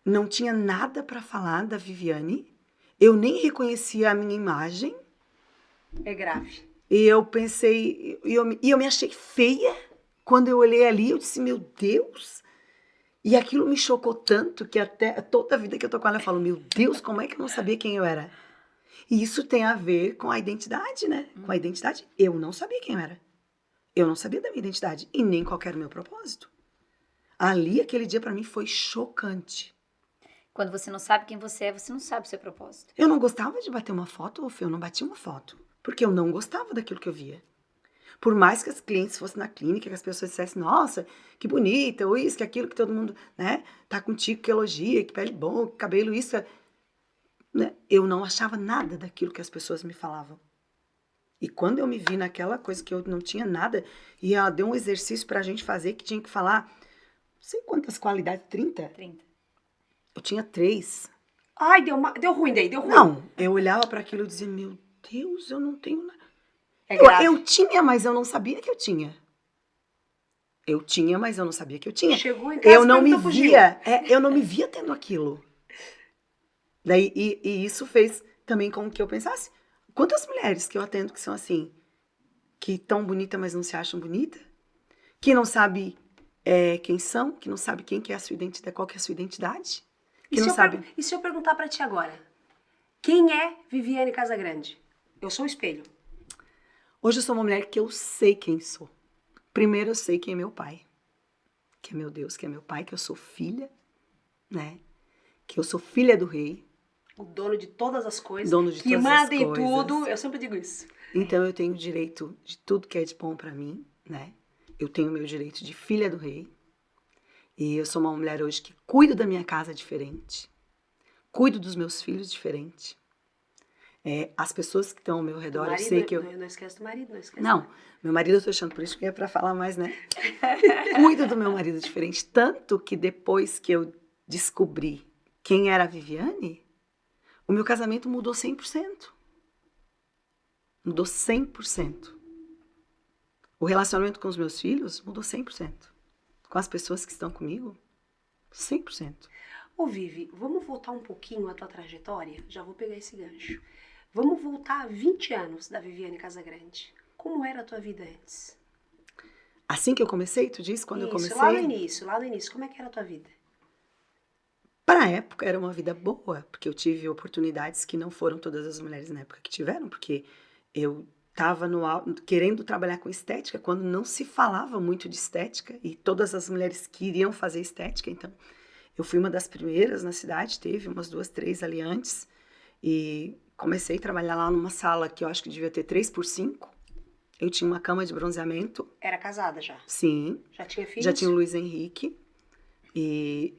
não tinha nada pra falar da Viviane, eu nem reconhecia a minha imagem, É grave. e eu pensei, e eu me achei feia. Quando eu olhei ali, eu disse, meu Deus. E aquilo me chocou tanto que até toda a vida que eu tô com ela, eu falo, meu Deus, como é que eu não sabia quem eu era? E isso tem a ver com a identidade, né? Com a identidade. Eu não sabia quem eu era. Eu não sabia da minha identidade e nem qual era o meu propósito. Ali, aquele dia, pra mim, foi chocante. Quando você não sabe quem você é, você não sabe o seu propósito. Eu não gostava de bater uma foto, ou eu não batia uma foto. Porque eu não gostava daquilo que eu via. Por mais que as clientes fossem na clínica, que as pessoas dissessem, nossa, que bonita, ou isso, que aquilo, que todo mundo, né, tá contigo, que elogia, que pele bom, que cabelo isso, né? Eu não achava nada daquilo que as pessoas me falavam. E quando eu me vi naquela coisa que eu não tinha nada, e ela deu um exercício pra gente fazer, que tinha que falar, não sei quantas qualidades, 30? 30. Eu tinha 3. Ai, deu ruim daí, deu ruim. Não, eu olhava para aquilo e dizia, meu Deus, eu não tenho nada. É grave. Eu tinha, mas eu não sabia que eu tinha. Eu tinha, mas eu não sabia que eu tinha. Chegou em casa Eu não me perguntou pro Gil. via, eu não me via tendo aquilo. Daí, e isso fez também com que eu pensasse, quantas mulheres que eu atendo que são assim, que tão bonita, mas não se acham bonita, que não sabe quem são, que não sabe quem que é a sua identidade, qual que é a sua identidade, que não sabe. E se eu perguntar pra ti agora? Quem é Viviane Casagrande? Eu sou o espelho. Hoje eu sou uma mulher que eu sei quem sou. Primeiro eu sei quem é meu pai, que é meu Deus, que é meu pai, que eu sou filha, né? Que eu sou filha do rei. O dono de todas as coisas. Dono de que todas manda as em coisas. tudo. Eu sempre digo isso. Então eu tenho direito de tudo que é de bom pra mim, né? Eu tenho o meu direito de filha do rei. E eu sou uma mulher hoje que cuido da minha casa diferente. Cuido dos meus filhos diferente. As pessoas que estão ao meu redor, eu sei que eu... Não esquece do marido, não esquece. Não, meu marido eu tô achando, por isso que é pra falar mais, né? Cuido do meu marido diferente. Tanto que depois que eu descobri quem era a Viviane, o meu casamento mudou 100%. Mudou 100%. O relacionamento com os meus filhos mudou 100%. Com as pessoas que estão comigo, 100%. Ô Vivi, vamos voltar um pouquinho à tua trajetória? Já vou pegar esse gancho. Vamos voltar a 20 anos da Viviane Casagrande. Como era a tua vida antes? Assim que eu comecei, tu disse, quando eu Isso, comecei? lá no início. Como é que era a tua vida? Para a época era uma vida boa, porque eu tive oportunidades que não foram todas as mulheres na época que tiveram, porque eu estava querendo trabalhar com estética, quando não se falava muito de estética, e todas as mulheres queriam fazer estética, então eu fui uma das primeiras na cidade, teve umas 2, 3 ali antes, e comecei a trabalhar lá numa sala que eu acho que devia ter 3x5, eu tinha uma cama de bronzeamento. Era casada já? Sim. Já tinha filhos? Já tinha o Luiz Henrique, e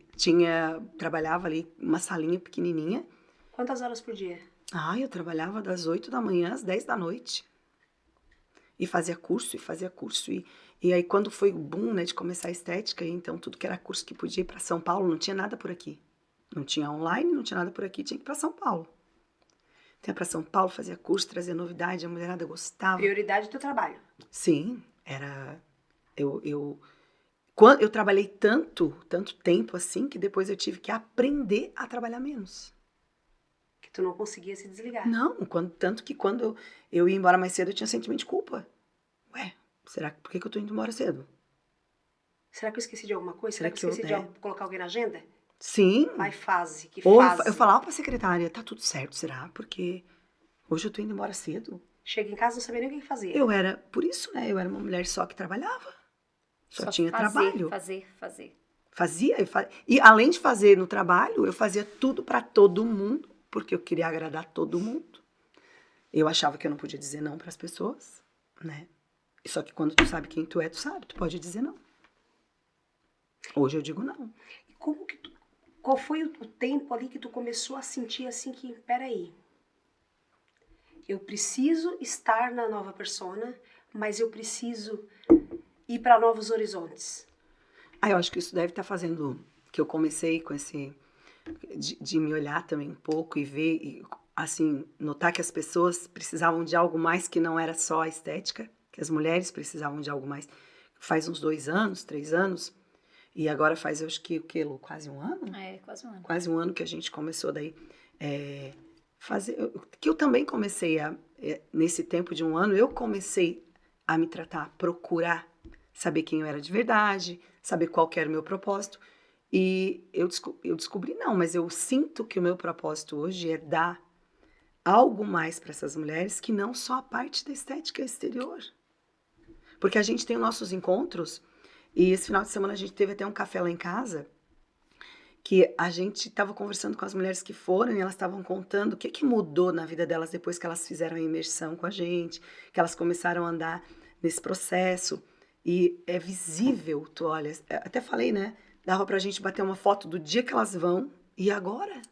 trabalhava ali uma salinha pequenininha. Quantas horas por dia? Eu trabalhava das 8 da manhã às 10 da noite. E fazia curso. E aí quando foi o boom, né, de começar a estética, então tudo que era curso que podia ir para São Paulo, não tinha nada por aqui. Não tinha online, não tinha nada por aqui, tinha que ir para São Paulo. Então ia para São Paulo, fazia curso, trazia novidade, a mulherada gostava. Prioridade do teu trabalho. Sim, era... Eu trabalhei tanto tempo assim, que depois eu tive que aprender a trabalhar menos. Que tu não conseguia se desligar. Não, tanto que quando eu ia embora mais cedo, eu tinha sentimento de culpa. Por que eu tô indo embora cedo? Será que eu esqueci de alguma coisa? Será que eu esqueci de colocar alguém na agenda? Sim. Vai, fase, que Ou fase. eu falava pra secretária, tá tudo certo, será? Porque hoje eu tô indo embora cedo. Chega em casa, não sabia nem o que fazer. Por isso, né, eu era uma mulher só que trabalhava. Só tinha fazer, trabalho. Fazer. E além de fazer no trabalho, eu fazia tudo para todo mundo, porque eu queria agradar todo mundo. Eu achava que eu não podia dizer não para as pessoas, né? Só que quando tu sabe quem tu é, tu sabe, tu pode dizer não. Hoje eu digo não. E qual foi o tempo ali que tu começou a sentir assim que, peraí, eu preciso estar na nova persona, mas eu preciso ir para novos horizontes? Eu acho que isso deve estar fazendo que eu comecei com esse de me olhar também um pouco e ver, e, assim, notar que as pessoas precisavam de algo mais que não era só a estética, que as mulheres precisavam de algo mais. Faz uns 2 anos, 3 anos, e agora faz, eu acho que, o quê, Lu? Quase um ano? Quase um ano. Quase um ano que a gente começou daí fazer, que eu também comecei nesse tempo de um ano, eu comecei a me tratar, procurar saber quem eu era de verdade, saber qual que era o meu propósito. E eu descobri, não, mas eu sinto que o meu propósito hoje é dar algo mais para essas mulheres que não só a parte da estética exterior. Porque a gente tem os nossos encontros, e esse final de semana a gente teve até um café lá em casa, que a gente estava conversando com as mulheres que foram e elas estavam contando o que mudou na vida delas depois que elas fizeram a imersão com a gente, que elas começaram a andar nesse processo. E é visível, tu olha, até falei, né? Dava pra gente bater uma foto do dia que elas vão e agora.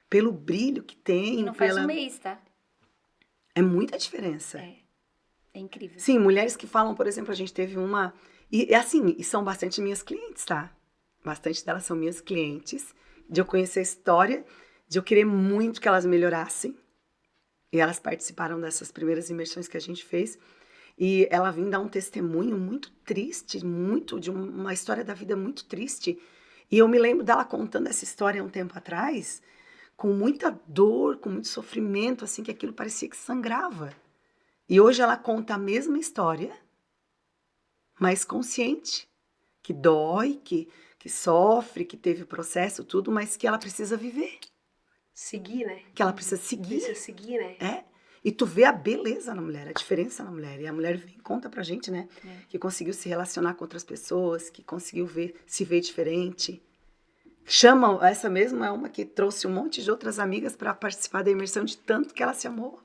Pelo brilho que tem. E não faz um mês, tá? É muita diferença. É incrível. Sim, mulheres que falam, por exemplo, a gente teve uma... E assim, e são bastante minhas clientes, tá? Bastante delas são minhas clientes, de eu conhecer a história, de eu querer muito que elas melhorassem. E elas participaram dessas primeiras imersões que a gente fez. E ela vinha dar um testemunho muito triste, muito de uma história da vida muito triste. E eu me lembro dela contando essa história um tempo atrás, com muita dor, com muito sofrimento, assim, que aquilo parecia que sangrava. E hoje ela conta a mesma história, mas consciente, que dói, que sofre, que teve o processo, tudo, mas que ela precisa viver. Seguir, né? Que ela precisa seguir. Precisa seguir, né? E tu vê a beleza na mulher, a diferença na mulher. E a mulher vem, conta pra gente, né? Que conseguiu se relacionar com outras pessoas, que conseguiu se ver diferente. Chama, essa mesma é uma que trouxe um monte de outras amigas para participar da imersão de tanto que ela se amou.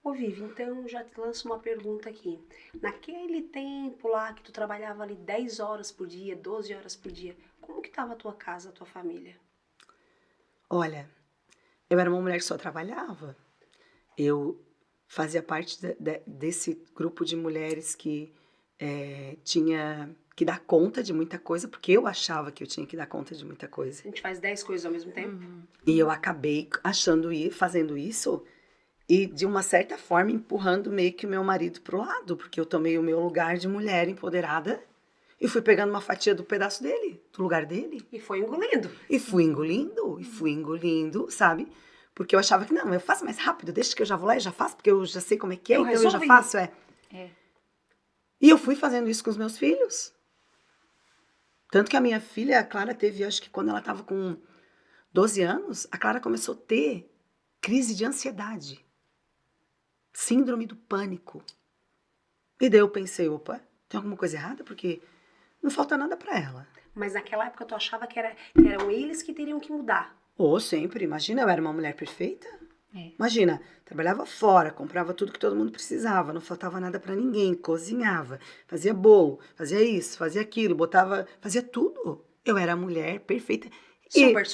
Ô Vivi, então já te lanço uma pergunta aqui. Naquele tempo lá que tu trabalhava ali 10 horas por dia, 12 horas por dia, como que tava a tua casa, a tua família? Olha, eu era uma mulher que só trabalhava. Eu fazia parte desse grupo de mulheres que tinha que dar conta de muita coisa, porque eu achava que eu tinha que dar conta de muita coisa. A gente faz 10 coisas ao mesmo tempo? E eu acabei fazendo isso e, de uma certa forma, empurrando meio que o meu marido pro lado, porque eu tomei o meu lugar de mulher empoderada e fui pegando uma fatia do pedaço dele, do lugar dele. E foi engolindo. E fui engolindo, sabe? Porque eu achava que, não, eu faço mais rápido, deixa que eu já vou lá e já faço, porque eu já sei como é que é, então eu já faço, E eu fui fazendo isso com os meus filhos. Tanto que a minha filha, a Clara, teve, acho que quando ela estava com 12 anos, a Clara começou a ter crise de ansiedade. Síndrome do pânico. E daí eu pensei, opa, tem alguma coisa errada? Porque não falta nada pra ela. Mas naquela época tu achava que eram eles que teriam que mudar. Sempre. Imagina, eu era uma mulher perfeita. Imagina, trabalhava fora, comprava tudo que todo mundo precisava, não faltava nada pra ninguém, cozinhava, fazia bolo, fazia isso, fazia aquilo, fazia tudo. Eu era a mulher perfeita. Super.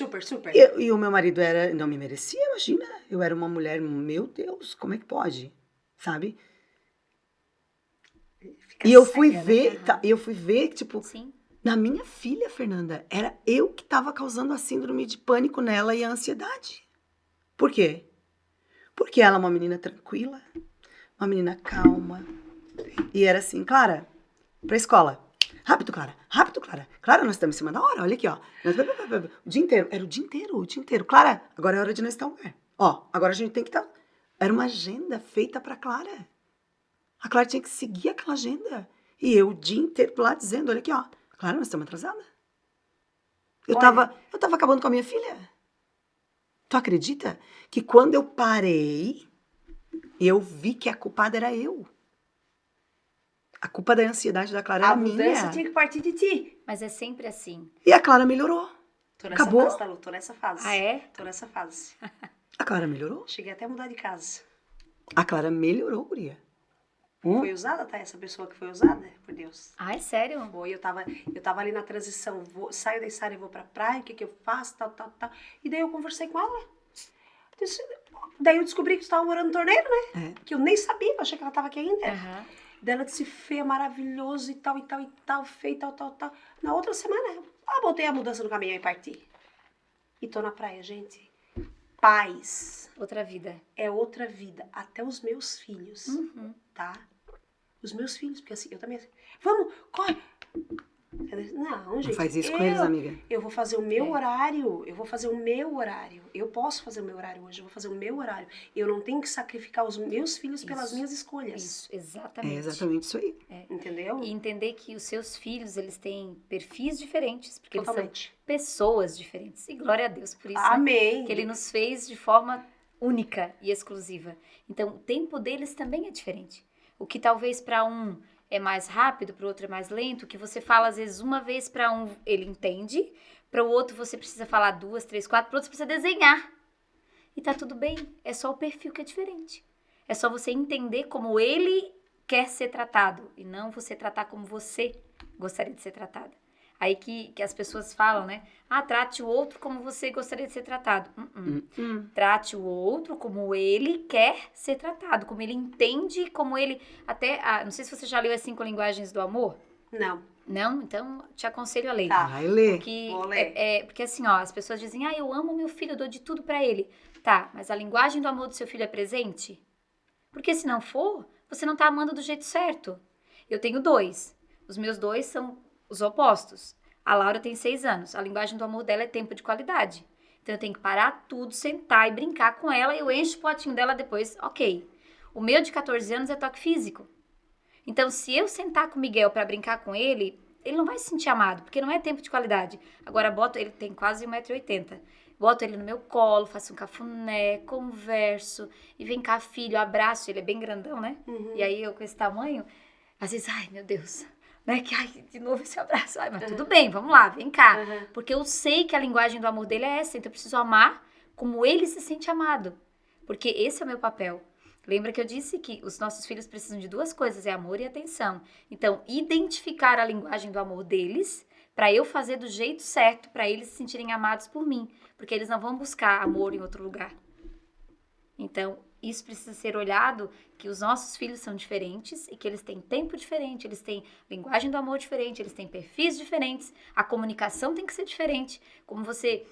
E o meu marido não me merecia, imagina. Eu era uma mulher, meu Deus, como é que pode? Sabe? E eu fui ver, tipo, Sim. na minha filha, Fernanda, era eu que estava causando a síndrome de pânico nela e a ansiedade. Por quê? Porque ela é uma menina tranquila, uma menina calma. E era assim, Clara, pra escola. Rápido, Clara. Clara, nós estamos em cima da hora, olha aqui, ó. O dia inteiro, era o dia inteiro. Clara, agora é hora de nós estar no lugar. Ó, agora a gente tem que estar... Era uma agenda feita pra Clara. A Clara tinha que seguir aquela agenda. E eu o dia inteiro lá dizendo, olha aqui, ó. Clara, nós estamos atrasadas. Eu tava acabando com a minha filha. Tu acredita que quando eu parei, eu vi que a culpada era eu. A culpa da ansiedade da Clara A era mudança minha. tinha que partir de ti. Mas é sempre assim. E a Clara melhorou. Tô nessa Acabou. fase, tá, Lu? Tô nessa fase. Ah, é? Tô nessa fase. A Clara melhorou. Cheguei até a mudar de casa. A Clara melhorou, guria. Foi usada, tá? Essa pessoa que foi usada, por Deus. Ah, é sério? Foi, eu tava ali na transição, saio da Içara e vou pra praia, o que eu faço, tal. E daí eu conversei com ela. Daí eu descobri que você tava morando no Torneiro, né? É. Que eu nem sabia, eu achei que ela tava aqui ainda. Aham. Daí ela disse, Fê, é maravilhoso e tal, Fê, e tal. Na outra semana, eu botei a mudança no caminhão e parti. E tô na praia, gente. Paz Outra vida. é outra vida. Até os meus filhos, Uhum. tá? Os meus filhos, porque assim, eu também assim, vamos, corre. Não, gente. Não faz isso com eles, amiga. Eu vou fazer o meu horário. Eu posso fazer o meu horário hoje. Eu vou fazer o meu horário. Eu não tenho que sacrificar os meus filhos pelas Isso. minhas escolhas. Isso, exatamente. É exatamente isso aí. Entendeu? E entender que os seus filhos, eles têm perfis diferentes, porque eles Totalmente. são pessoas diferentes. E glória a Deus por isso, né? Amém. Que ele nos fez de forma única e exclusiva. Então, o tempo deles também é diferente. O que talvez para um é mais rápido, para o outro é mais lento, o que você fala às vezes uma vez para um, ele entende, para o outro você precisa falar 2, 3, 4, para o outro você precisa desenhar. E tá tudo bem, é só o perfil que é diferente. É só você entender como ele quer ser tratado e não você tratar como você gostaria de ser tratada. Aí que as pessoas falam, né? Ah, trate o outro como você gostaria de ser tratado. Trate o outro como ele quer ser tratado, como ele entende, como ele... não sei se você já leu as 5 linguagens do amor. Não. Não? Então, te aconselho a ler. Tá. Vai ler. Vou ler. Porque assim, ó, as pessoas dizem, eu amo meu filho, eu dou de tudo pra ele. Tá, mas a linguagem do amor do seu filho é presente? Porque se não for, você não tá amando do jeito certo. Eu tenho 2. Os meus 2 são os opostos. A Laura tem 6 anos. A linguagem do amor dela é tempo de qualidade. Então eu tenho que parar tudo, sentar e brincar com ela e eu encho o potinho dela depois. Ok. O meu de 14 anos é toque físico. Então se eu sentar com o Miguel pra brincar com ele não vai se sentir amado, porque não é tempo de qualidade. Agora ele tem quase 1,80 m. Boto ele no meu colo, faço um cafuné, converso. E vem cá, filho, abraço. Ele é bem grandão, né? Uhum. E aí eu com esse tamanho, às vezes, ai meu Deus... Né? Que, de novo esse abraço. Ai, mas tudo bem, vamos lá, vem cá. Porque eu sei que a linguagem do amor dele é essa, então eu preciso amar como ele se sente amado. Porque esse é o meu papel. Lembra que eu disse que os nossos filhos precisam de 2 coisas, é amor e atenção. Então, identificar a linguagem do amor deles, para eu fazer do jeito certo, para eles se sentirem amados por mim. Porque eles não vão buscar amor em outro lugar. Então, isso precisa ser olhado, que os nossos filhos são diferentes e que eles têm tempo diferente, eles têm linguagem do amor diferente, eles têm perfis diferentes, a comunicação tem que ser diferente. Como você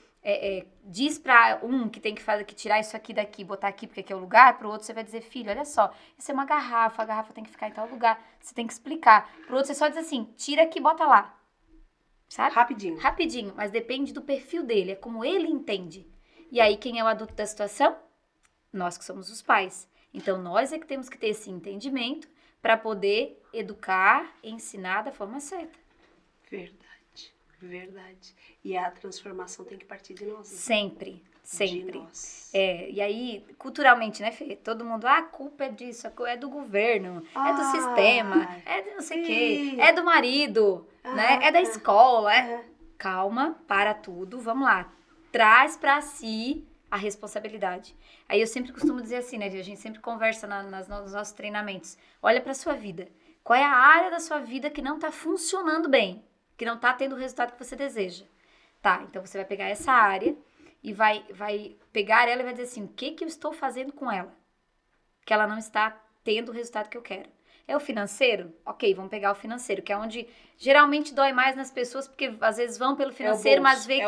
diz para um que tem que tirar isso aqui daqui, botar aqui porque aqui é o lugar, para o outro você vai dizer, filho, olha só, isso é uma garrafa, a garrafa tem que ficar em tal lugar, você tem que explicar. Para o outro você só diz assim, tira aqui e bota lá. Sabe? Rapidinho, mas depende do perfil dele, é como ele entende. E aí quem é o adulto da situação? Nós que somos os pais. Então, nós é que temos que ter esse entendimento para poder educar, ensinar da forma certa. Verdade. E a transformação tem que partir de nós. Né? Sempre. De nós. E aí, culturalmente, né, Fê? Todo mundo, a culpa é disso, a culpa é do governo, é do sistema, é de não sei o quê, é do marido, né? É da escola. Calma, para tudo, vamos lá. Traz para si a responsabilidade. Aí eu sempre costumo dizer assim, né? A gente sempre conversa nos nossos treinamentos. Olha para sua vida. Qual é a área da sua vida que não tá funcionando bem? Que não tá tendo o resultado que você deseja? Tá, então você vai pegar essa área e vai pegar ela e vai dizer assim, o que eu estou fazendo com ela? Que ela não está tendo o resultado que eu quero. É o financeiro? Ok, vamos pegar o financeiro, que é onde geralmente dói mais nas pessoas, porque às vezes vão pelo financeiro, mas vê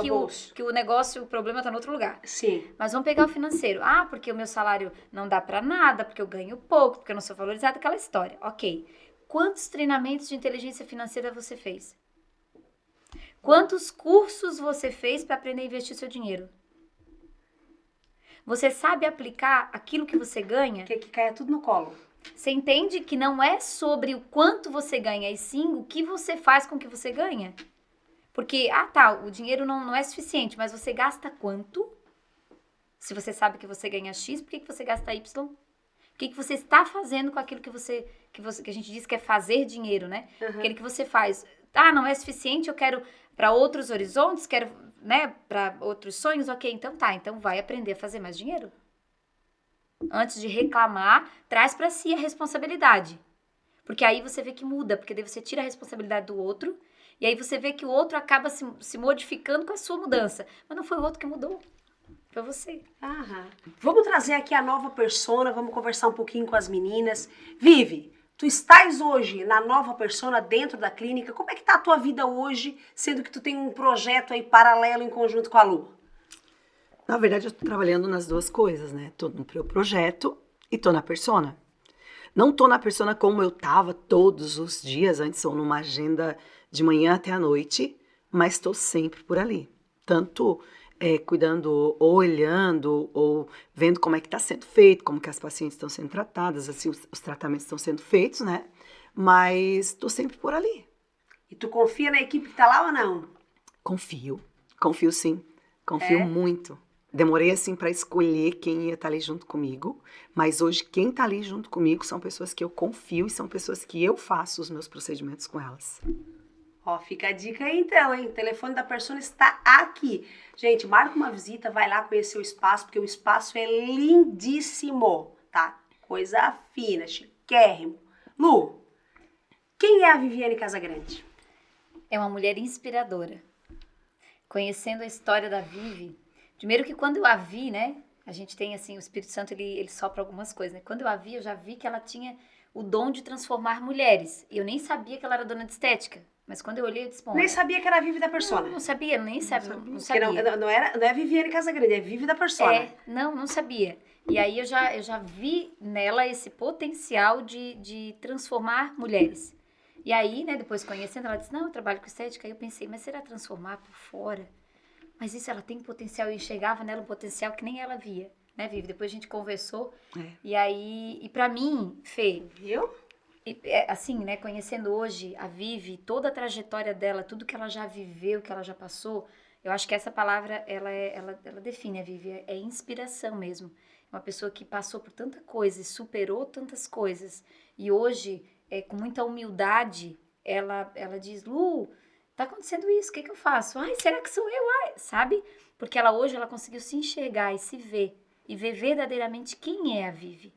que o negócio, o problema tá em outro lugar. Sim. Mas vamos pegar o financeiro. Ah, porque o meu salário não dá pra nada, porque eu ganho pouco, porque eu não sou valorizada, aquela história. Ok. Quantos treinamentos de inteligência financeira você fez? Quantos cursos você fez para aprender a investir seu dinheiro? Você sabe aplicar aquilo que você ganha? Que caia tudo no colo. Você entende que não é sobre o quanto você ganha, e sim o que você faz com o que você ganha? Porque, o dinheiro não é suficiente, mas você gasta quanto? Se você sabe que você ganha X, por que você gasta Y? que você está fazendo com aquilo que a gente diz que é fazer dinheiro, né? Aquele que você faz. Ah, não é suficiente, eu quero para outros horizontes, quero, né, para outros sonhos, ok, então tá, então vai aprender a fazer mais dinheiro. Antes de reclamar, traz para si a responsabilidade. Porque aí você vê que muda, porque daí você tira a responsabilidade do outro, e aí você vê que o outro acaba se modificando com a sua mudança. Mas não foi o outro que mudou, foi você. Vamos trazer aqui a nova persona, vamos conversar um pouquinho com as meninas. Vivi, tu estás hoje na nova persona dentro da clínica, como é que tá a tua vida hoje, sendo que tu tem um projeto aí paralelo em conjunto com a Lu? Na verdade, eu tô trabalhando nas duas coisas, né? Tô no meu projeto e tô na persona. Não tô na persona como eu tava todos os dias, antes ou numa agenda de manhã até a noite, mas tô sempre por ali. Tanto cuidando, ou olhando, ou vendo como é que tá sendo feito, como que as pacientes estão sendo tratadas, assim, os tratamentos estão sendo feitos, né? Mas tô sempre por ali. E tu confia na equipe que tá lá ou não? Confio sim, confio muito. Demorei, assim, para escolher quem ia estar ali junto comigo, mas hoje quem tá ali junto comigo são pessoas que eu confio e são pessoas que eu faço os meus procedimentos com elas. Ó, fica a dica aí então, hein? O telefone da persona está aqui. Gente, marca uma visita, vai lá conhecer o espaço, porque o espaço é lindíssimo, tá? Coisa fina, chiquérrimo. Lu, quem é a Viviane Casagrande? É uma mulher inspiradora. Conhecendo a história da Vivi, primeiro que quando eu a vi, né? A gente tem assim, o Espírito Santo, ele sopra algumas coisas, né? Quando eu a vi, eu já vi que ela tinha o dom de transformar mulheres. E eu nem sabia que ela era dona de estética. Mas quando eu olhei, eu disse, bom... Nem sabia que era a Vivi da persona. Não sabia, nem sabia. Não Porque sabia. não é Viviane Casagrande, é Vivi da persona. Não sabia. E aí eu já vi nela esse potencial de transformar mulheres. E aí, né, depois conhecendo, ela disse, não, eu trabalho com estética. Aí eu pensei, mas será transformar por fora? Mas isso, ela tem potencial. Eu enxergava nela um potencial que nem ela via, né, Vivi? Depois a gente conversou. E aí, e pra mim, Fê... Viu? Assim, né, conhecendo hoje a Vivi, toda a trajetória dela, tudo que ela já viveu, que ela já passou, eu acho que essa palavra, ela define a Vivi, é inspiração mesmo. É uma pessoa que passou por tanta coisa e superou tantas coisas. E hoje, com muita humildade, ela diz, Lu, tá acontecendo isso, o que eu faço? Ai, será que sou eu? Ai, sabe? Porque hoje ela conseguiu se enxergar e se ver, e ver verdadeiramente quem é a Vivi.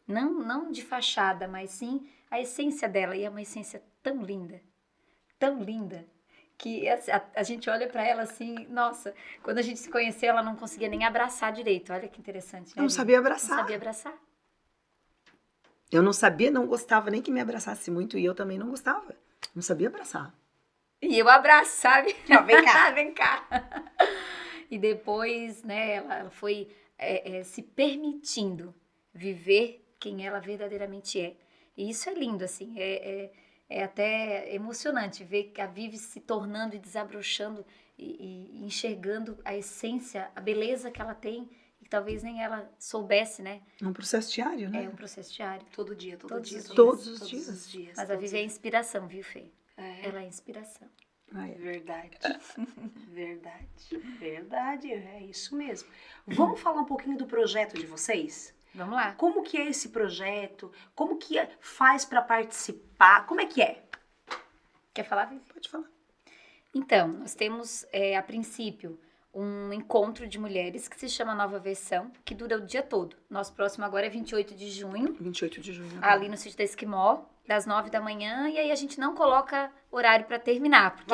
Não de fachada, mas sim a essência dela. E é uma essência tão linda, que a gente olha pra ela assim, nossa, quando a gente se conheceu, ela não conseguia nem abraçar direito. Olha que interessante, né? Eu não sabia abraçar. Não sabia abraçar. Eu não sabia, não gostava nem que me abraçasse muito, e eu também não gostava. Não sabia abraçar. E eu abraço, sabe? Ó, vem cá. Vem cá. E depois, né, ela foi se permitindo viver quem ela verdadeiramente é. E isso é lindo, assim, é até emocionante ver a Vivi se tornando e desabrochando e enxergando a essência, a beleza que ela tem e que talvez nem ela soubesse, né? É um processo diário, né? É um processo diário. Todo dia. Todos os dias. Mas a Vivi é inspiração, viu, Fê? Ela é inspiração. Verdade, é isso mesmo. Vamos falar um pouquinho do projeto de vocês? Vamos lá. Como que é esse projeto? Como que faz para participar? Como é que é? Quer falar, Vivi? Pode falar. Então, nós temos, a princípio, um encontro de mulheres que se chama Nova Versão, que dura o dia todo. Nosso próximo agora é 28 de junho. 28 de junho. Ali no sítio da Esquimó, das 9 da manhã. E aí a gente não coloca horário para terminar.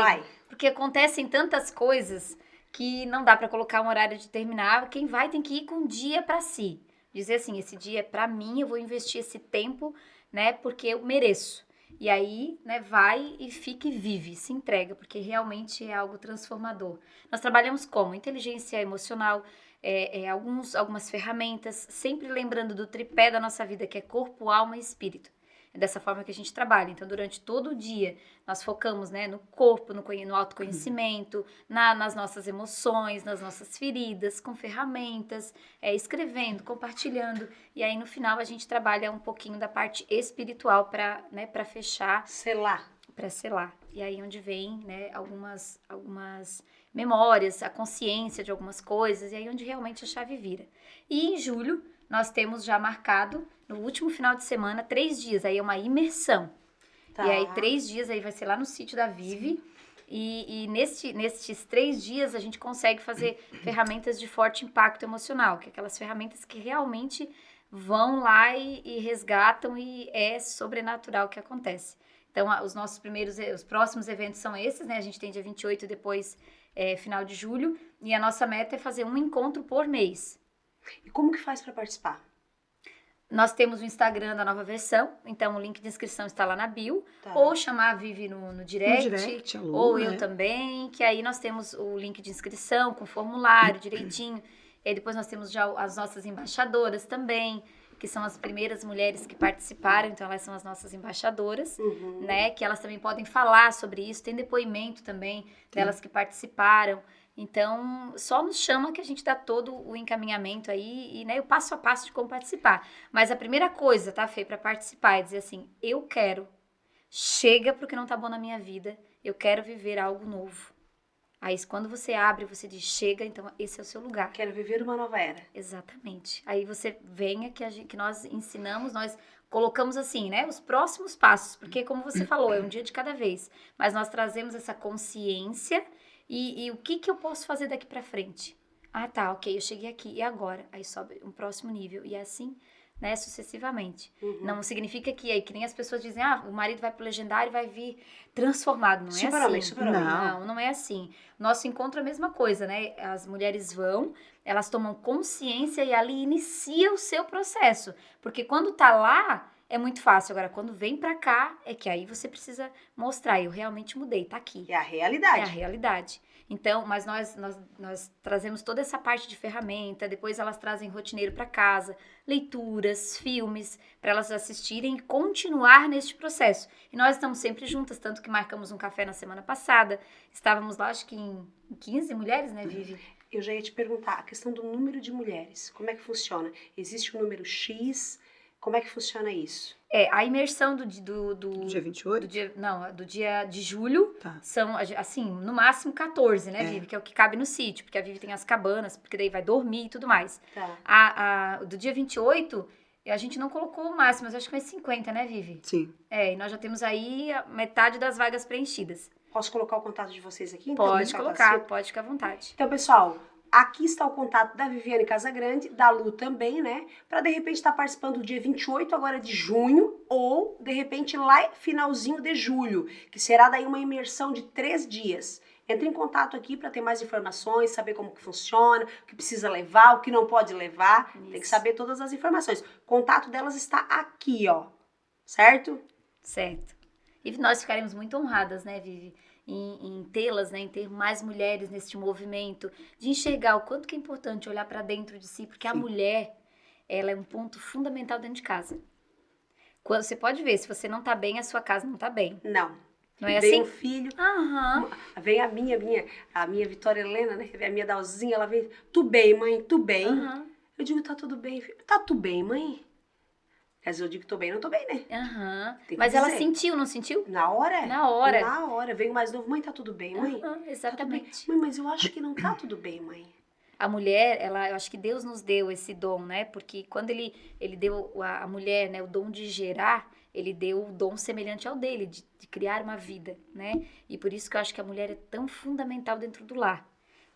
Porque acontecem tantas coisas que não dá para colocar um horário de terminar. Quem vai tem que ir com um dia para si. Dizer assim, esse dia é para mim, eu vou investir esse tempo, né, porque eu mereço. E aí, né, vai e fica e vive, se entrega, porque realmente é algo transformador. Nós trabalhamos como? Inteligência emocional, algumas ferramentas, sempre lembrando do tripé da nossa vida, que é corpo, alma e espírito. É dessa forma que a gente trabalha. Então, durante todo o dia, nós focamos, né, no corpo, no autoconhecimento, nas nossas emoções, nas nossas feridas, com ferramentas, escrevendo, compartilhando. E aí, no final, a gente trabalha um pouquinho da parte espiritual para, né, para fechar. Para selar. E aí, onde vem, né, algumas memórias, a consciência de algumas coisas, e aí onde realmente a chave vira. E em julho, nós temos já marcado, no último final de semana, 3 dias. Aí é uma imersão. Tá. E aí, 3 dias aí vai ser lá no sítio da Vivi. E nestes 3 dias a gente consegue fazer ferramentas de forte impacto emocional, que é aquelas ferramentas que realmente vão lá e resgatam e é sobrenatural o que acontece. Então, os próximos eventos são esses, né? A gente tem dia 28 e depois final de julho. E a nossa meta é fazer um encontro por mês. E como que faz para participar? Nós temos o Instagram da nova versão, então o link de inscrição está lá na bio. Tá. Ou chamar a Vivi no direct, a Lu, ou né? eu também, que aí nós temos o link de inscrição com formulário direitinho. E aí depois nós temos já as nossas embaixadoras também, que são as primeiras mulheres que participaram, então elas são as nossas embaixadoras, né? Que elas também podem falar sobre isso, tem depoimento também delas que participaram. Então, só nos chama que a gente dá todo o encaminhamento aí e né, o passo a passo de como participar. Mas a primeira coisa, tá, Fê, para participar é dizer assim, eu quero, chega porque não tá bom na minha vida, eu quero viver algo novo. Aí, quando você abre, você diz, chega, então esse é o seu lugar. Quero viver uma nova era. Exatamente. Aí você venha que nós ensinamos, nós colocamos assim, né, os próximos passos, porque como você falou, é um dia de cada vez. Mas nós trazemos essa consciência e o que eu posso fazer daqui pra frente? Ah, tá, ok, eu cheguei aqui, e agora? Aí sobe um próximo nível, e assim, né, sucessivamente. Não significa que nem as pessoas dizem, o marido vai pro legendário e vai vir transformado, não é Super-homem, assim. super-homem. Não é assim. Nosso encontro é a mesma coisa, né, as mulheres vão, elas tomam consciência e ali inicia o seu processo, porque quando tá lá, é muito fácil. Agora, quando vem pra cá, é que aí você precisa mostrar, eu realmente mudei, tá aqui. É a realidade. É a realidade. Então, mas nós trazemos toda essa parte de ferramenta, depois elas trazem rotineiro para casa, leituras, filmes, para elas assistirem e continuar neste processo. E nós estamos sempre juntas, tanto que marcamos um café na semana passada, estávamos lá, acho que em 15 mulheres, né, Vivi? Eu já ia te perguntar, a questão do número de mulheres, como é que funciona? Existe um número X? Como é que funciona isso? A imersão do dia 28? do dia de julho, Tá. são, assim, no máximo 14, né, É. Vivi? Que é o que cabe no sítio, porque a Vivi tem as cabanas, porque daí vai dormir e tudo mais. Tá. Do dia 28, a gente não colocou o máximo, mas acho que foi 50, né, Vivi? Sim. E nós já temos aí a metade das vagas preenchidas. Posso colocar o contato de vocês aqui? Então, Pode pessoal, colocar, assim? pode ficar à vontade. Então, pessoal, aqui está o contato da Viviane Casagrande, da Lu também, né? Para de repente estar participando do dia 28 agora de junho ou de repente lá finalzinho de julho, que será daí uma imersão de 3 dias. Entre em contato aqui para ter mais informações, saber como que funciona, o que precisa levar, o que não pode levar. Isso. Tem que saber todas as informações. O contato delas está aqui, ó. Certo? Certo. E nós ficaremos muito honradas, né, Vivi? Em tê-las, né, em ter mais mulheres neste movimento, de enxergar o quanto que é importante olhar para dentro de si, porque a mulher, ela é um ponto fundamental dentro de casa. Quando você pode ver, se você não tá bem, a sua casa não tá bem. Não. Não é Vem assim? um filho, Aham. vem a minha Vitória Helena, né? A minha Dalzinha, ela vem, tu bem, mãe, tu bem? Aham. Eu digo, tá tudo bem, filho. Tá tudo bem, mãe? Quer dizer, eu digo, tô bem, não tô bem, né? Aham. Tem que Mas ela dizer. sentiu, não sentiu? Na hora? Na hora. Na hora. Vem o mais novo, mãe, tá tudo bem, mãe? Aham, Tá tudo bem. exatamente. Mãe, mas eu acho que não tá tudo bem, mãe. A mulher, eu acho que Deus nos deu esse dom, né? Porque quando ele deu a mulher, né, o dom de gerar, ele deu o dom semelhante ao dele, de criar uma vida, né? E por isso que eu acho que a mulher é tão fundamental dentro do lar.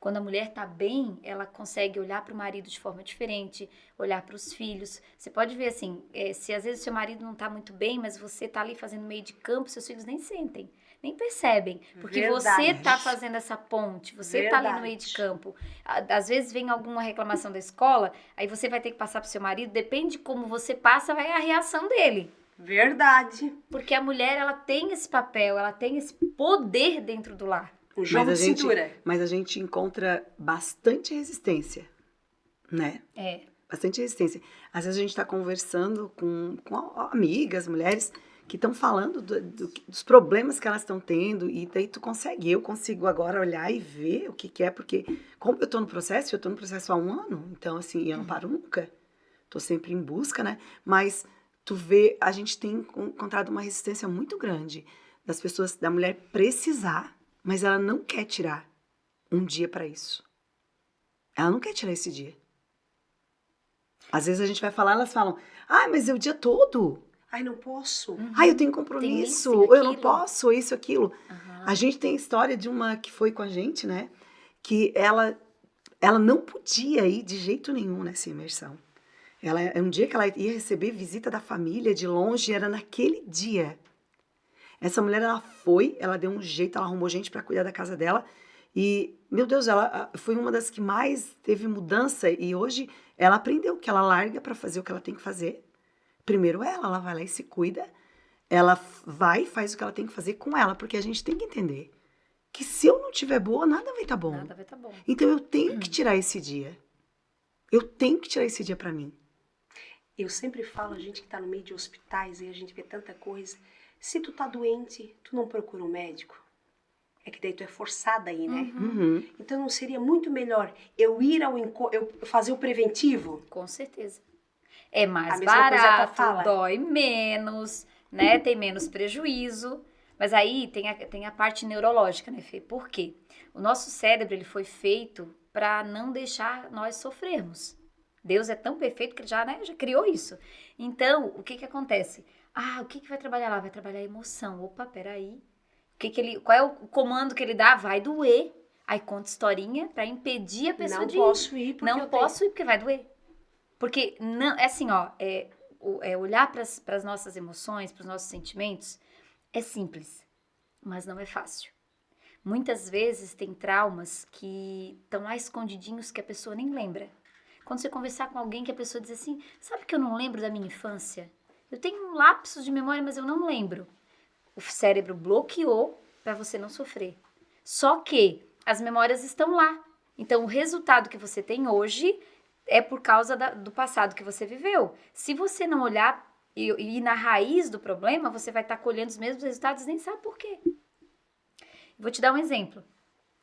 Quando a mulher tá bem, ela consegue olhar para o marido de forma diferente, olhar para os filhos. Você pode ver assim, se às vezes seu marido não tá muito bem, mas você tá ali fazendo meio de campo, seus filhos nem sentem, nem percebem. Porque Verdade. você tá fazendo essa ponte, você tá ali no Verdade. meio de campo. Às vezes vem alguma reclamação da escola, aí você vai ter que passar pro seu marido, depende de como você passa, vai a reação dele. Verdade. Porque a mulher, ela tem esse papel, ela tem esse poder dentro do lar. Um jogo de cintura. Mas a gente encontra bastante resistência, né? Bastante resistência. Às vezes a gente está conversando com amigas, mulheres, que estão falando dos problemas que elas estão tendo, e daí eu consigo agora olhar e ver o que é, porque como eu estou no processo há 1 ano, então assim, eu não paro nunca. Estou sempre em busca, né? Mas tu vê, a gente tem encontrado uma resistência muito grande das pessoas, da mulher precisar, mas ela não quer tirar um dia para isso. Ela não quer tirar esse dia. Às vezes a gente vai falar, elas falam, mas é o dia todo. Ai, não posso. Eu tenho compromisso, Tem isso, ou eu não aquilo. posso, ou isso, aquilo. Aham. A gente tem a história de uma que foi com a gente, né? Que ela não podia ir de jeito nenhum nessa imersão. Um dia que ela ia receber visita da família de longe, era naquele dia. Essa mulher, ela deu um jeito, ela arrumou gente para cuidar da casa dela. E, meu Deus, ela foi uma das que mais teve mudança. E hoje ela aprendeu que ela larga para fazer o que ela tem que fazer. Primeiro ela vai lá e se cuida. Ela vai e faz o que ela tem que fazer com ela. Porque a gente tem que entender que se eu não estiver boa, nada vai estar bom. Nada vai estar bom. Então eu tenho que tirar esse dia. Eu tenho que tirar esse dia para mim. Eu sempre falo, a gente que tá no meio de hospitais e a gente vê tanta coisa. Se tu tá doente, tu não procura um médico. É que daí tu é forçada aí, né? Uhum. Então não seria muito melhor eu ir eu fazer o preventivo? Com certeza. É A mais mesma coisa a tua barato, fala. dói menos, né? Tem menos prejuízo. Mas aí tem a parte neurológica, né, Fê? Por quê? O nosso cérebro, ele foi feito para não deixar nós sofrermos. Deus é tão perfeito que ele já criou isso. Então, o que acontece? O que vai trabalhar lá? Vai trabalhar a emoção. Opa, peraí. Qual é o comando que ele dá? Vai doer. Aí conta historinha para impedir a pessoa de ir. Não posso ir porque Não posso ir porque vai doer. Porque, não, é assim, olhar para as nossas emoções, para os nossos sentimentos, é simples, mas não é fácil. Muitas vezes tem traumas que estão lá escondidinhos que a pessoa nem lembra. Quando você conversar com alguém que a pessoa diz assim, sabe que eu não lembro da minha infância? Eu tenho um lapso de memória, mas eu não lembro. O cérebro bloqueou para você não sofrer. Só que as memórias estão lá. Então, o resultado que você tem hoje é por causa do passado que você viveu. Se você não olhar e ir na raiz do problema, você vai estar colhendo os mesmos resultados e nem sabe por quê. Vou te dar um exemplo.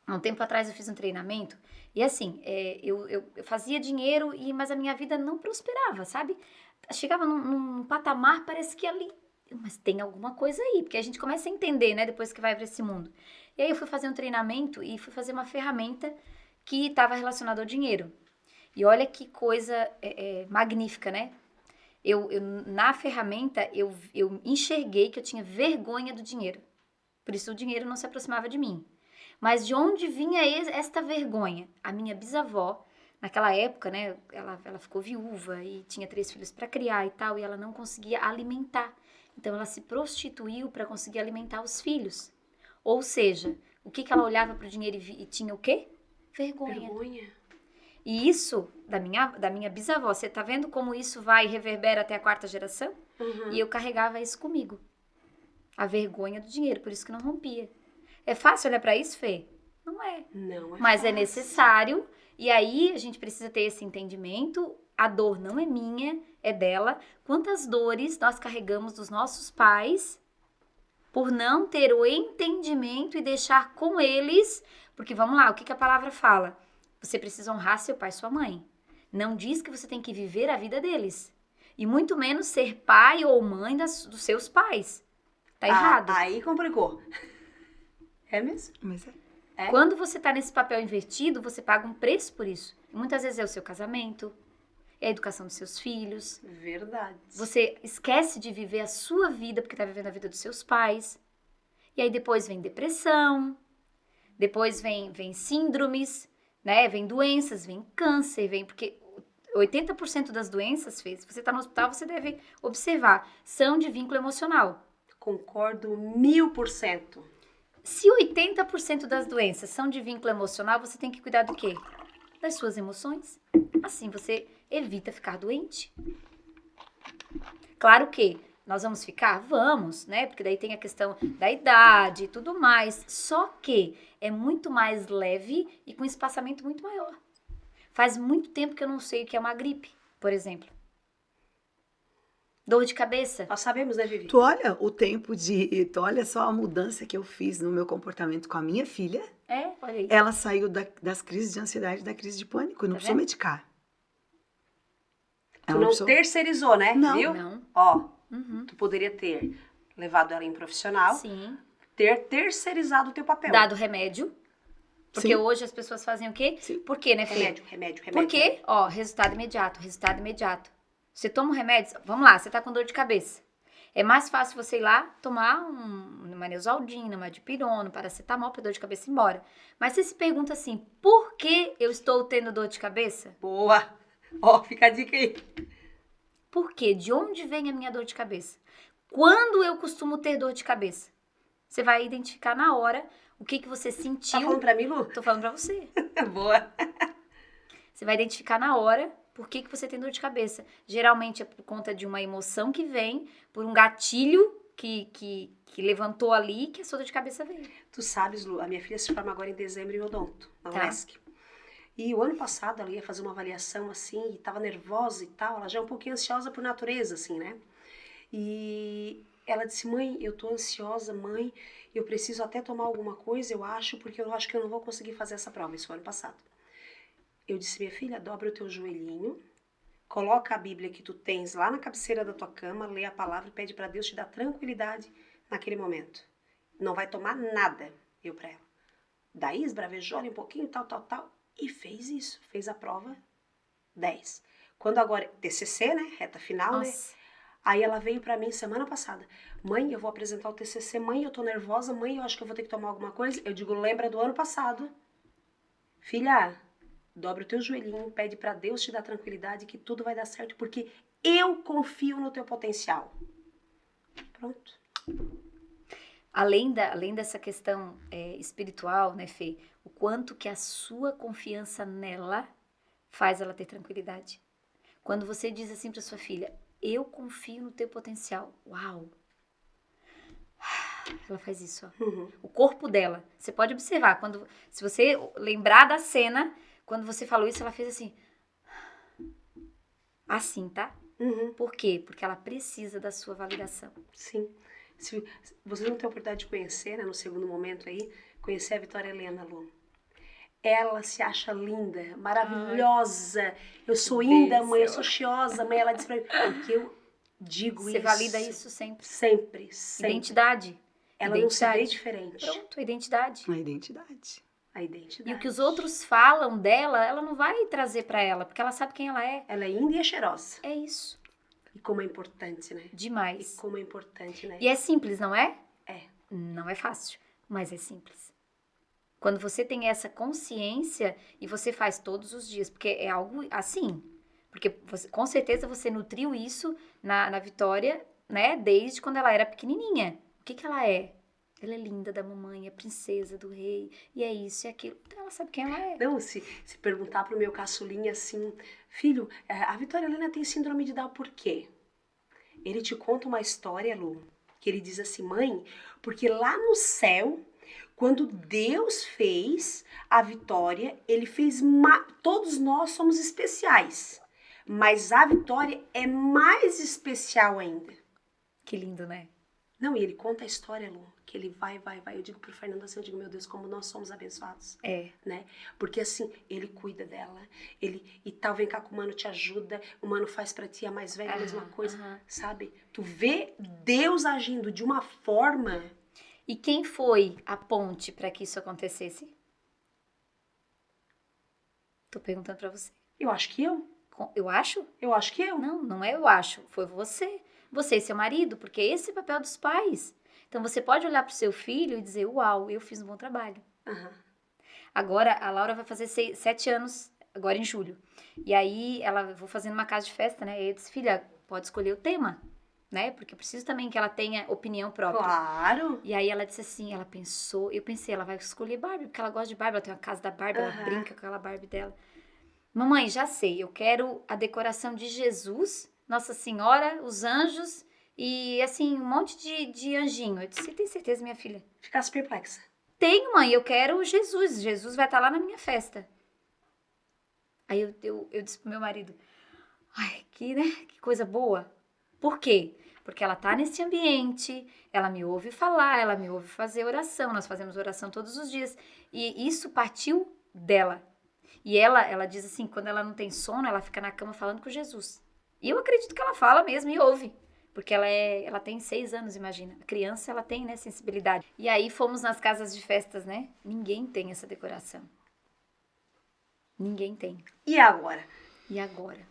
Há um tempo atrás eu fiz um treinamento e assim, eu fazia dinheiro, mas a minha vida não prosperava, sabe? Chegava num patamar, parece que ali, mas tem alguma coisa aí, porque a gente começa a entender, né, depois que vai para esse mundo. E aí eu fui fazer um treinamento e fui fazer uma ferramenta que estava relacionada ao dinheiro. E olha que coisa magnífica, né? Na ferramenta, eu enxerguei que eu tinha vergonha do dinheiro. Por isso o dinheiro não se aproximava de mim. Mas de onde vinha esta vergonha? A minha bisavó, naquela época, né, ela ficou viúva e tinha 3 filhos para criar e tal, e ela não conseguia alimentar. Então ela se prostituiu para conseguir alimentar os filhos. Ou seja, o que ela olhava para o dinheiro e tinha o quê? Vergonha. E isso, da minha bisavó, você tá vendo como isso vai e reverbera até a 4ª geração? Uhum. E eu carregava isso comigo. A vergonha do dinheiro, por isso que não rompia. É fácil olhar pra isso, Fê? Não é. Não é Mas fácil. é necessário, e aí a gente precisa ter esse entendimento. A dor não é minha, é dela. Quantas dores nós carregamos dos nossos pais por não ter o entendimento e deixar com eles... Porque vamos lá, o que a palavra fala? Você precisa honrar seu pai e sua mãe. Não diz que você tem que viver a vida deles. E muito menos ser pai ou mãe dos seus pais. Tá errado. Aí complicou. É mesmo? Mas Quando você tá nesse papel invertido, você paga um preço por isso. E muitas vezes é o seu casamento, é a educação dos seus filhos. Verdade. Você esquece de viver a sua vida porque tá vivendo a vida dos seus pais. E aí depois vem depressão, depois vem síndromes, né? Vem doenças, vem câncer, porque 80% das doenças, se você tá no hospital, você deve observar, são de vínculo emocional. Concordo 1000%. Se 80% das doenças são de vínculo emocional, você tem que cuidar do quê? Das suas emoções. Assim você evita ficar doente. Claro que nós vamos ficar? Vamos, né? Porque daí tem a questão da idade e tudo mais. Só que é muito mais leve e com espaçamento muito maior. Faz muito tempo que eu não sei o que é uma gripe, por exemplo. Dor de cabeça. Nós sabemos, né, Vivi? tu olha tu olha só a mudança que eu fiz no meu comportamento com a minha filha. Olha aí. Ela saiu das crises de ansiedade, da crise de pânico, e não Tá precisou vendo? medicar. Tu Ela não precisou- terceirizou, né? Não. Viu? Não. Ó, Uhum. tu poderia ter levado ela em profissional, Sim. ter terceirizado o teu papel. Dado remédio. Porque Sim. hoje as pessoas fazem o quê? Sim. Por quê, né, Fê? Remédio. Por quê? Ó, resultado imediato. Você toma um remédio, vamos lá, você tá com dor de cabeça. É mais fácil você ir lá tomar uma Neosaldina, uma dipirona, um paracetamol pra dor de cabeça ir embora. Mas você se pergunta assim, por que eu estou tendo dor de cabeça? Boa! Ó, fica a dica aí. Por quê? De onde vem a minha dor de cabeça? Quando eu costumo ter dor de cabeça? Você vai identificar na hora o que você sentiu. Tá falando pra mim, Lu? Tô falando pra você. Boa. Você vai identificar na hora por que você tem dor de cabeça. Geralmente é por conta de uma emoção que vem, por um gatilho que levantou ali, que a sua dor de cabeça veio. Tu sabes, Lu, a minha filha se forma agora em dezembro em odonto, na Tá. UESC. E o ano passado ela ia fazer uma avaliação assim, e tava nervosa e tal, ela já é um pouquinho ansiosa por natureza, assim, né? E ela disse, mãe, eu tô ansiosa, mãe, eu preciso até tomar alguma coisa, eu acho, porque eu acho que eu não vou conseguir fazer essa prova. Isso foi ano passado. Eu disse, minha filha, dobra o teu joelhinho, coloca a Bíblia que tu tens lá na cabeceira da tua cama, lê a palavra e pede pra Deus te dar tranquilidade naquele momento. Não vai tomar nada, eu pra ela. Daí esbravejou ali um pouquinho, tal, e fez isso, fez a prova 10. Quando agora, TCC, né, reta final, né? Nossa. Aí ela veio pra mim semana passada. Mãe, eu vou apresentar o TCC. Mãe, eu tô nervosa. Mãe, eu acho que eu vou ter que tomar alguma coisa. Eu digo, lembra do ano passado. Filha, dobra o teu joelhinho, pede pra Deus te dar tranquilidade que tudo vai dar certo, porque eu confio no teu potencial. Pronto. Além dessa questão espiritual, né, Fê? O quanto que a sua confiança nela faz ela ter tranquilidade. Quando você diz assim pra sua filha, eu confio no teu potencial. Uau! Ela faz isso, ó. Uhum. O corpo dela. Você pode observar. Se você lembrar da cena, quando você falou isso, ela fez assim. Assim, tá? Uhum. Por quê? Porque ela precisa da sua validação. Sim. Se vocês não têm a oportunidade de conhecer, né, no segundo momento aí, conhecer a Vitória Helena, Lu. Ela se acha linda, maravilhosa. Eu sou linda, mãe, eu sou chiosa, mãe. Ela diz pra mim, porque eu digo Você isso. valida isso sempre. Sempre. Identidade. Ela não se vê Identidade. diferente. Pronto, a identidade. A identidade. A identidade. E o que os outros falam dela, ela não vai trazer pra ela, porque ela sabe quem ela é. Ela é linda e é cheirosa. É isso. E como é importante, né? Demais. E como é importante, né? E é simples, não é? É. Não é fácil, mas é simples. Quando você tem essa consciência e você faz todos os dias, porque é algo assim. Porque com certeza você nutriu isso na Vitória, né? Desde quando ela era pequenininha. O que ela é? Ela é linda da mamãe, é princesa do rei, e é isso e aquilo. Então ela sabe quem ela é. Não, se perguntar pro meu caçulinha assim, filho, a Vitória Helena tem síndrome de Down por quê? Ele te conta uma história, Lu, que ele diz assim, mãe, porque lá no céu, quando Deus fez a Vitória, ele fez todos nós somos especiais, mas a Vitória é mais especial ainda. Que lindo, né? Não, e ele conta a história, Lu, que ele vai. Eu digo pro Fernando assim, eu digo, meu Deus, como nós somos abençoados. É. Né? Porque assim, ele cuida dela, e tal, vem cá que o mano te ajuda, o mano faz pra ti a mais velha, a mesma coisa, sabe? Tu vê Deus agindo de uma forma... E quem foi a ponte para que isso acontecesse? Tô perguntando pra você. Eu acho que eu. Eu acho? Eu acho que eu. Não, não é eu acho. Foi você. Você e seu marido, porque esse é o papel dos pais. Então você pode olhar pro seu filho e dizer, uau, eu fiz um bom trabalho. Uhum. Agora a Laura vai fazer 7 anos, agora em julho. E aí ela vou fazendo uma casa de festa, né? E eu disse, filha, pode escolher o tema, né? Porque eu preciso também que ela tenha opinião própria. Claro. E aí ela disse assim, ela pensou, eu pensei, ela vai escolher Barbie, porque ela gosta de Barbie, ela tem uma casa da Barbie, ela brinca com aquela Barbie dela. Mamãe, já sei, eu quero a decoração de Jesus, Nossa Senhora, os anjos e assim, um monte de anjinho. Eu disse, você tem certeza, minha filha? Ficasse perplexa. Tenho, mãe, eu quero Jesus. Jesus vai estar lá na minha festa. Aí eu disse pro meu marido, ai, que coisa boa. Por quê? Porque ela tá nesse ambiente, ela me ouve falar, ela me ouve fazer oração, nós fazemos oração todos os dias. E isso partiu dela. E ela diz assim, quando ela não tem sono, ela fica na cama falando com Jesus. E eu acredito que ela fala mesmo e ouve. Porque ela tem 6 anos, imagina. A criança, ela tem, né, sensibilidade. E aí fomos nas casas de festas, né? Ninguém tem essa decoração. Ninguém tem. E agora? E agora?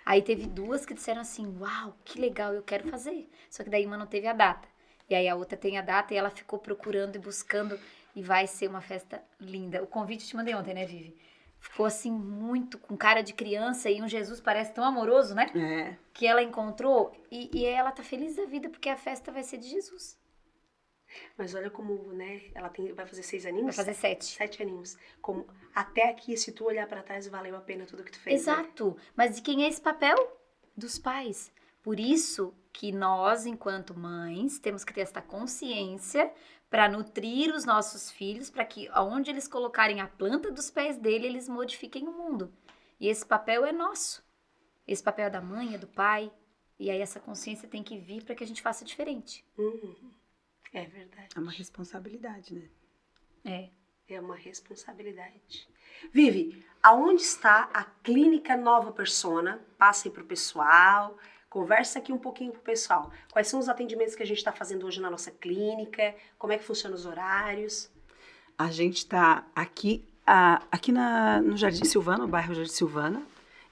Aí teve 2 que disseram assim, uau, que legal, eu quero fazer. Só que daí uma não teve a data. E aí a outra tem a data e ela ficou procurando e buscando. E vai ser uma festa linda. O convite eu te mandei ontem, né, Vivi? Ficou assim muito com cara de criança e um Jesus parece tão amoroso, né? É. Que ela encontrou e ela tá feliz da vida porque a festa vai ser de Jesus. Mas olha como, né, vai fazer 6 aninhos? Vai fazer 7. 7 aninhos. Como até aqui, se tu olhar pra trás, valeu a pena tudo que tu fez. Né? Exato. Mas de quem é esse papel? Dos pais. Por isso que nós, enquanto mães, temos que ter essa consciência para nutrir os nossos filhos, para que aonde eles colocarem a planta dos pés dele, eles modifiquem o mundo. E esse papel é nosso. Esse papel é da mãe, é do pai. E aí essa consciência tem que vir para que a gente faça diferente. É verdade. É uma responsabilidade, né? É uma responsabilidade. Vivi, aonde está a Clínica Nova Persona? Passa aí pro pessoal. Conversa aqui um pouquinho com o pessoal. Quais são os atendimentos que a gente está fazendo hoje na nossa clínica? Como é que funcionam os horários? A gente está aqui no Jardim Silvana, no bairro Jardim Silvana,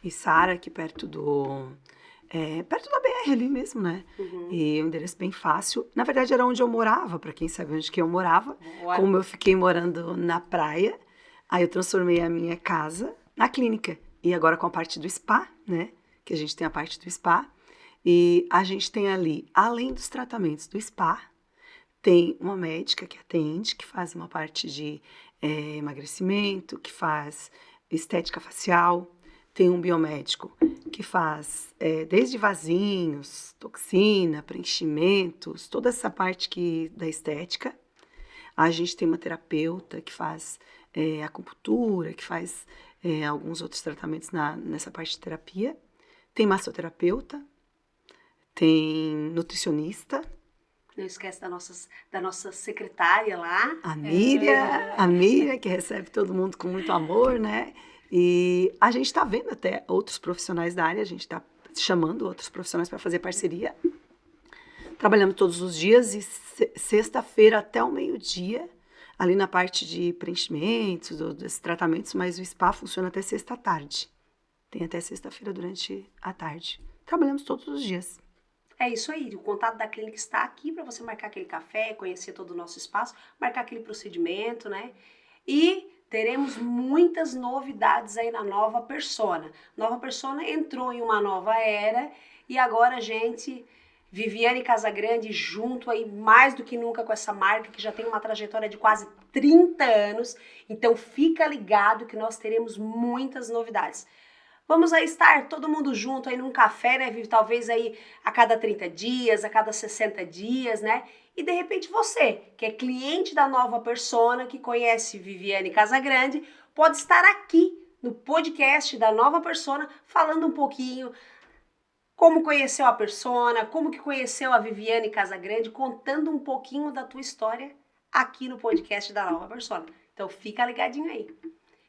em Sara, aqui perto perto da BR ali mesmo, né? E um endereço bem fácil. Na verdade, era onde eu morava, para quem sabe onde que eu morava. Boa. Como eu fiquei morando na praia, aí eu transformei a minha casa na clínica. E agora com a parte do spa, né? Que a gente tem a parte do spa. E a gente tem ali, além dos tratamentos do spa, tem uma médica que atende, que faz uma parte de emagrecimento, que faz estética facial. Tem um biomédico que faz desde vasinhos, toxina, preenchimentos, toda essa parte da estética. A gente tem uma terapeuta que faz acupuntura, que faz alguns outros tratamentos nessa parte de terapia. Tem massoterapeuta. Tem nutricionista. Não esquece da nossa secretária lá. A Miriam, que recebe todo mundo com muito amor, né? E a gente está vendo até outros profissionais da área, a gente está chamando outros profissionais para fazer parceria. Trabalhamos todos os dias e sexta-feira até o meio-dia, ali na parte de preenchimentos, desses tratamentos, mas o spa funciona até sexta à tarde. Tem até sexta-feira durante a tarde. Trabalhamos todos os dias. É isso aí, o contato da clínica está aqui para você marcar aquele café, conhecer todo o nosso espaço, marcar aquele procedimento, né? E teremos muitas novidades aí na Nova Persona. Nova Persona entrou em uma nova era e agora a gente, Viviane Casagrande, junto aí mais do que nunca com essa marca que já tem uma trajetória de quase 30 anos. Então fica ligado que nós teremos muitas novidades. Vamos aí estar todo mundo junto aí num café, né, Vivi? Talvez aí a cada 30 dias, a cada 60 dias, né? E de repente você, que é cliente da Nova Persona, que conhece Viviane Casagrande, pode estar aqui no podcast da Nova Persona falando um pouquinho como conheceu a Persona, como que conheceu a Viviane Casagrande, contando um pouquinho da tua história aqui no podcast da Nova Persona. Então fica ligadinho aí.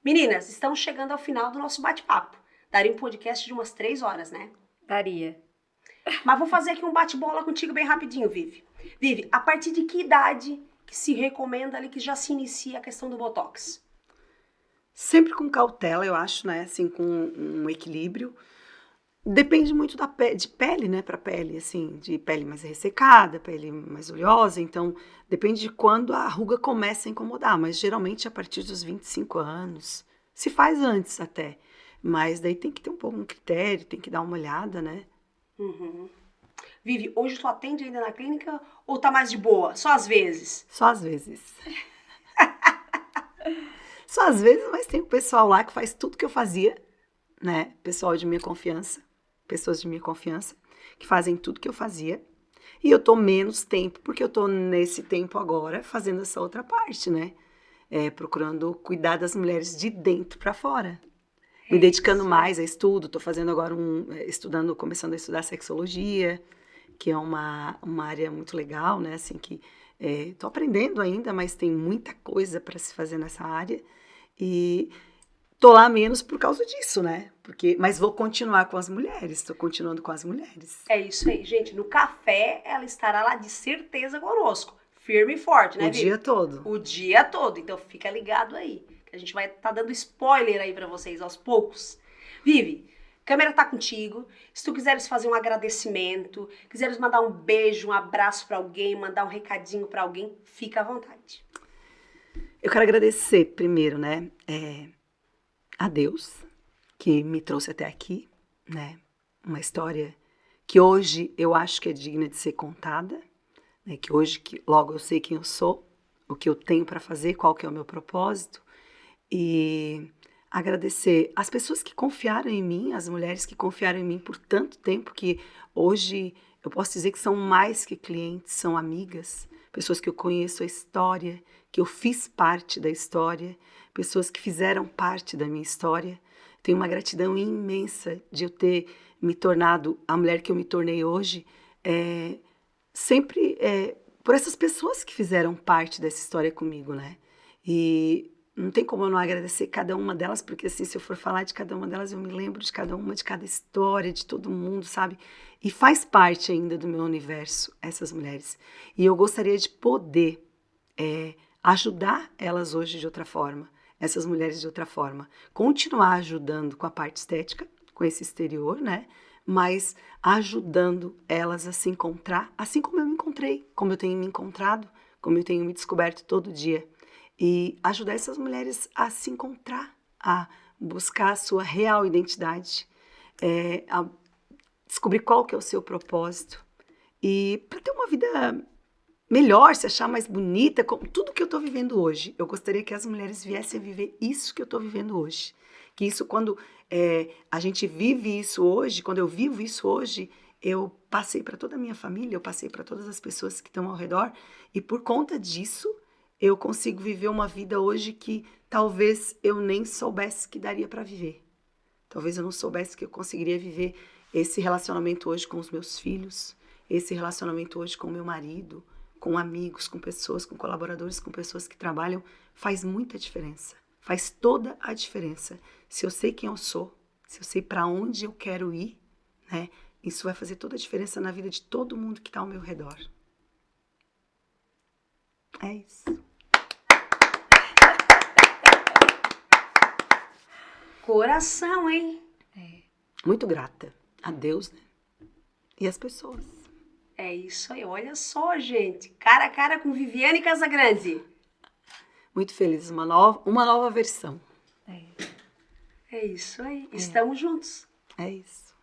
Meninas, estamos chegando ao final do nosso bate-papo. Daria um podcast de umas 3 horas, né? Daria. Mas vou fazer aqui um bate-bola contigo bem rapidinho, Vivi. Vivi, a partir de que idade que se recomenda ali que já se inicia a questão do Botox? Sempre com cautela, eu acho, né? Assim, com um equilíbrio. Depende muito de pele, né? Para pele, assim, de pele mais ressecada, pele mais oleosa. Então, depende de quando a ruga começa a incomodar. Mas, geralmente, a partir dos 25 anos. Se faz antes até. Mas daí tem que ter um critério, tem que dar uma olhada, né? Vivi, hoje tu atende ainda na clínica ou tá mais de boa? Só às vezes? Só às vezes. Só às vezes, mas tem o pessoal lá que faz tudo que eu fazia, né? Pessoal de minha confiança, pessoas de minha confiança, que fazem tudo que eu fazia. E eu tô menos tempo, porque eu tô nesse tempo agora fazendo essa outra parte, né? Procurando cuidar das mulheres de dentro para fora. Me dedicando mais a estudo, estou fazendo agora começando a estudar sexologia, que é uma área muito legal, né? Assim, que estou aprendendo ainda, mas tem muita coisa para se fazer nessa área. E tô lá menos por causa disso, né? Mas vou continuar com as mulheres, estou continuando com as mulheres. É isso aí, gente. No café, ela estará lá de certeza conosco. Firme e forte, né, O dia todo. O dia todo. Então fica ligado aí. Que a gente vai estar dando spoiler aí pra vocês aos poucos. Vivi, a câmera tá contigo. Se tu quiseres fazer um agradecimento, quiseres mandar um beijo, um abraço pra alguém, mandar um recadinho pra alguém, fica à vontade. Eu quero agradecer primeiro, né, a Deus, que me trouxe até aqui, né, uma história que hoje eu acho que é digna de ser contada, né, que hoje, logo eu sei quem eu sou, o que eu tenho para fazer, qual que é o meu propósito, e agradecer as pessoas que confiaram em mim, as mulheres que confiaram em mim por tanto tempo, que hoje eu posso dizer que são mais que clientes, são amigas, pessoas que eu conheço a história, que eu fiz parte da história, pessoas que fizeram parte da minha história. Tenho uma gratidão imensa de eu ter me tornado a mulher que eu me tornei hoje, sempre por essas pessoas que fizeram parte dessa história comigo, né? E não tem como eu não agradecer cada uma delas, porque assim, se eu for falar de cada uma delas, eu me lembro de cada uma, de cada história, de todo mundo, sabe? E faz parte ainda do meu universo, essas mulheres. E eu gostaria de poder ajudar elas hoje de outra forma, essas mulheres de outra forma. Continuar ajudando com a parte estética, com esse exterior, né? Mas ajudando elas a se encontrar, assim como eu me encontrei, como eu tenho me encontrado, como eu tenho me descoberto todo dia. E ajudar essas mulheres a se encontrar, a buscar a sua real identidade, a descobrir qual que é o seu propósito. E para ter uma vida melhor, se achar mais bonita, com tudo que eu estou vivendo hoje. Eu gostaria que as mulheres viessem a viver isso que eu estou vivendo hoje. Que isso, quando a gente vive isso hoje, quando eu vivo isso hoje, eu passei para toda a minha família, eu passei para todas as pessoas que estão ao redor, e por conta disso, eu consigo viver uma vida hoje que talvez eu nem soubesse que daria para viver. Talvez eu não soubesse que eu conseguiria viver esse relacionamento hoje com os meus filhos, esse relacionamento hoje com o meu marido, com amigos, com pessoas, com colaboradores, com pessoas que trabalham, faz muita diferença. Faz toda a diferença. Se eu sei quem eu sou, se eu sei para onde eu quero ir, né, isso vai fazer toda a diferença na vida de todo mundo que está ao meu redor. É isso. Coração, hein? Muito grata a Deus, né? E as pessoas. É isso aí, olha só, gente. Cara a cara com Viviane Casagrande. Muito feliz, uma nova versão. É isso aí, estamos juntos. É isso.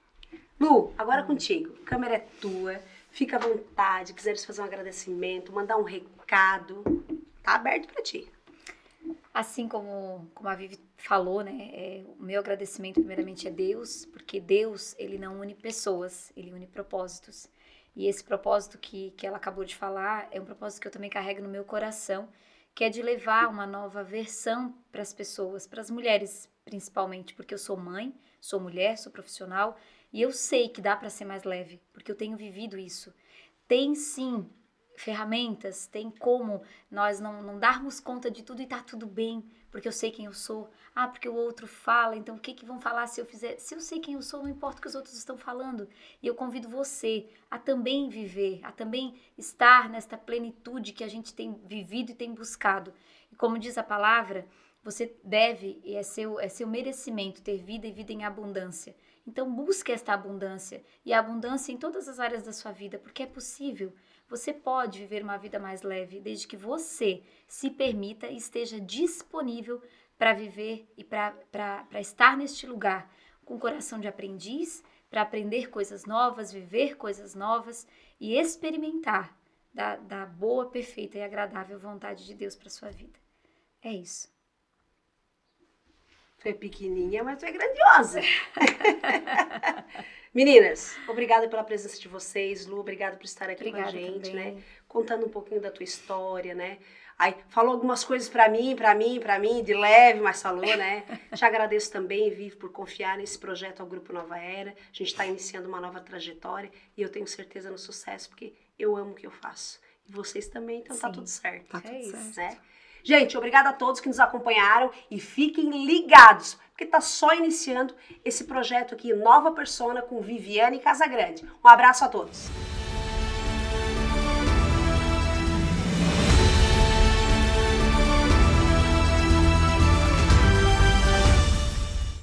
Lu, agora contigo. A câmera é tua, fica à vontade, quiseres fazer um agradecimento, mandar um recado, tá aberto pra ti. Assim como a Vivi falou, né, o meu agradecimento primeiramente é Deus, porque Deus, ele não une pessoas, ele une propósitos. E esse propósito que ela acabou de falar é um propósito que eu também carrego no meu coração, que é de levar uma nova versão para as pessoas, para as mulheres principalmente, porque eu sou mãe, sou mulher, sou profissional, e eu sei que dá para ser mais leve, porque eu tenho vivido isso. Tem sim ferramentas, tem como nós não darmos conta de tudo e tá tudo bem, porque eu sei quem eu sou. Ah, porque o outro fala, então o que vão falar se eu fizer? Se eu sei quem eu sou, não importa o que os outros estão falando. E eu convido você a também viver, a também estar nesta plenitude que a gente tem vivido e tem buscado. E como diz a palavra, você deve, e é seu merecimento, ter vida e vida em abundância. Então busque esta abundância, e a abundância em todas as áreas da sua vida, porque é possível. Você pode viver uma vida mais leve, desde que você se permita e esteja disponível para viver e para estar neste lugar com o coração de aprendiz, para aprender coisas novas, viver coisas novas e experimentar da boa, perfeita e agradável vontade de Deus para sua vida. É isso. Tu é pequenininha, mas tu é grandiosa. Meninas, obrigada pela presença de vocês. Lu, obrigada por estar aqui Obrigada com a gente, também. né? Contando um pouquinho da tua história, né? Aí, falou algumas coisas pra mim, de leve, mas falou, né? Te agradeço também, Vivi, por confiar nesse projeto ao Grupo Nova Era. A gente tá iniciando uma nova trajetória e eu tenho certeza no sucesso, porque eu amo o que eu faço. E vocês também, então tá Sim, tudo certo. Tá tudo isso, certo. Né? Gente, obrigada a todos que nos acompanharam e fiquem ligados. porque está só iniciando esse projeto aqui, Nova Persona, com Viviane Casagrande. Um abraço a todos.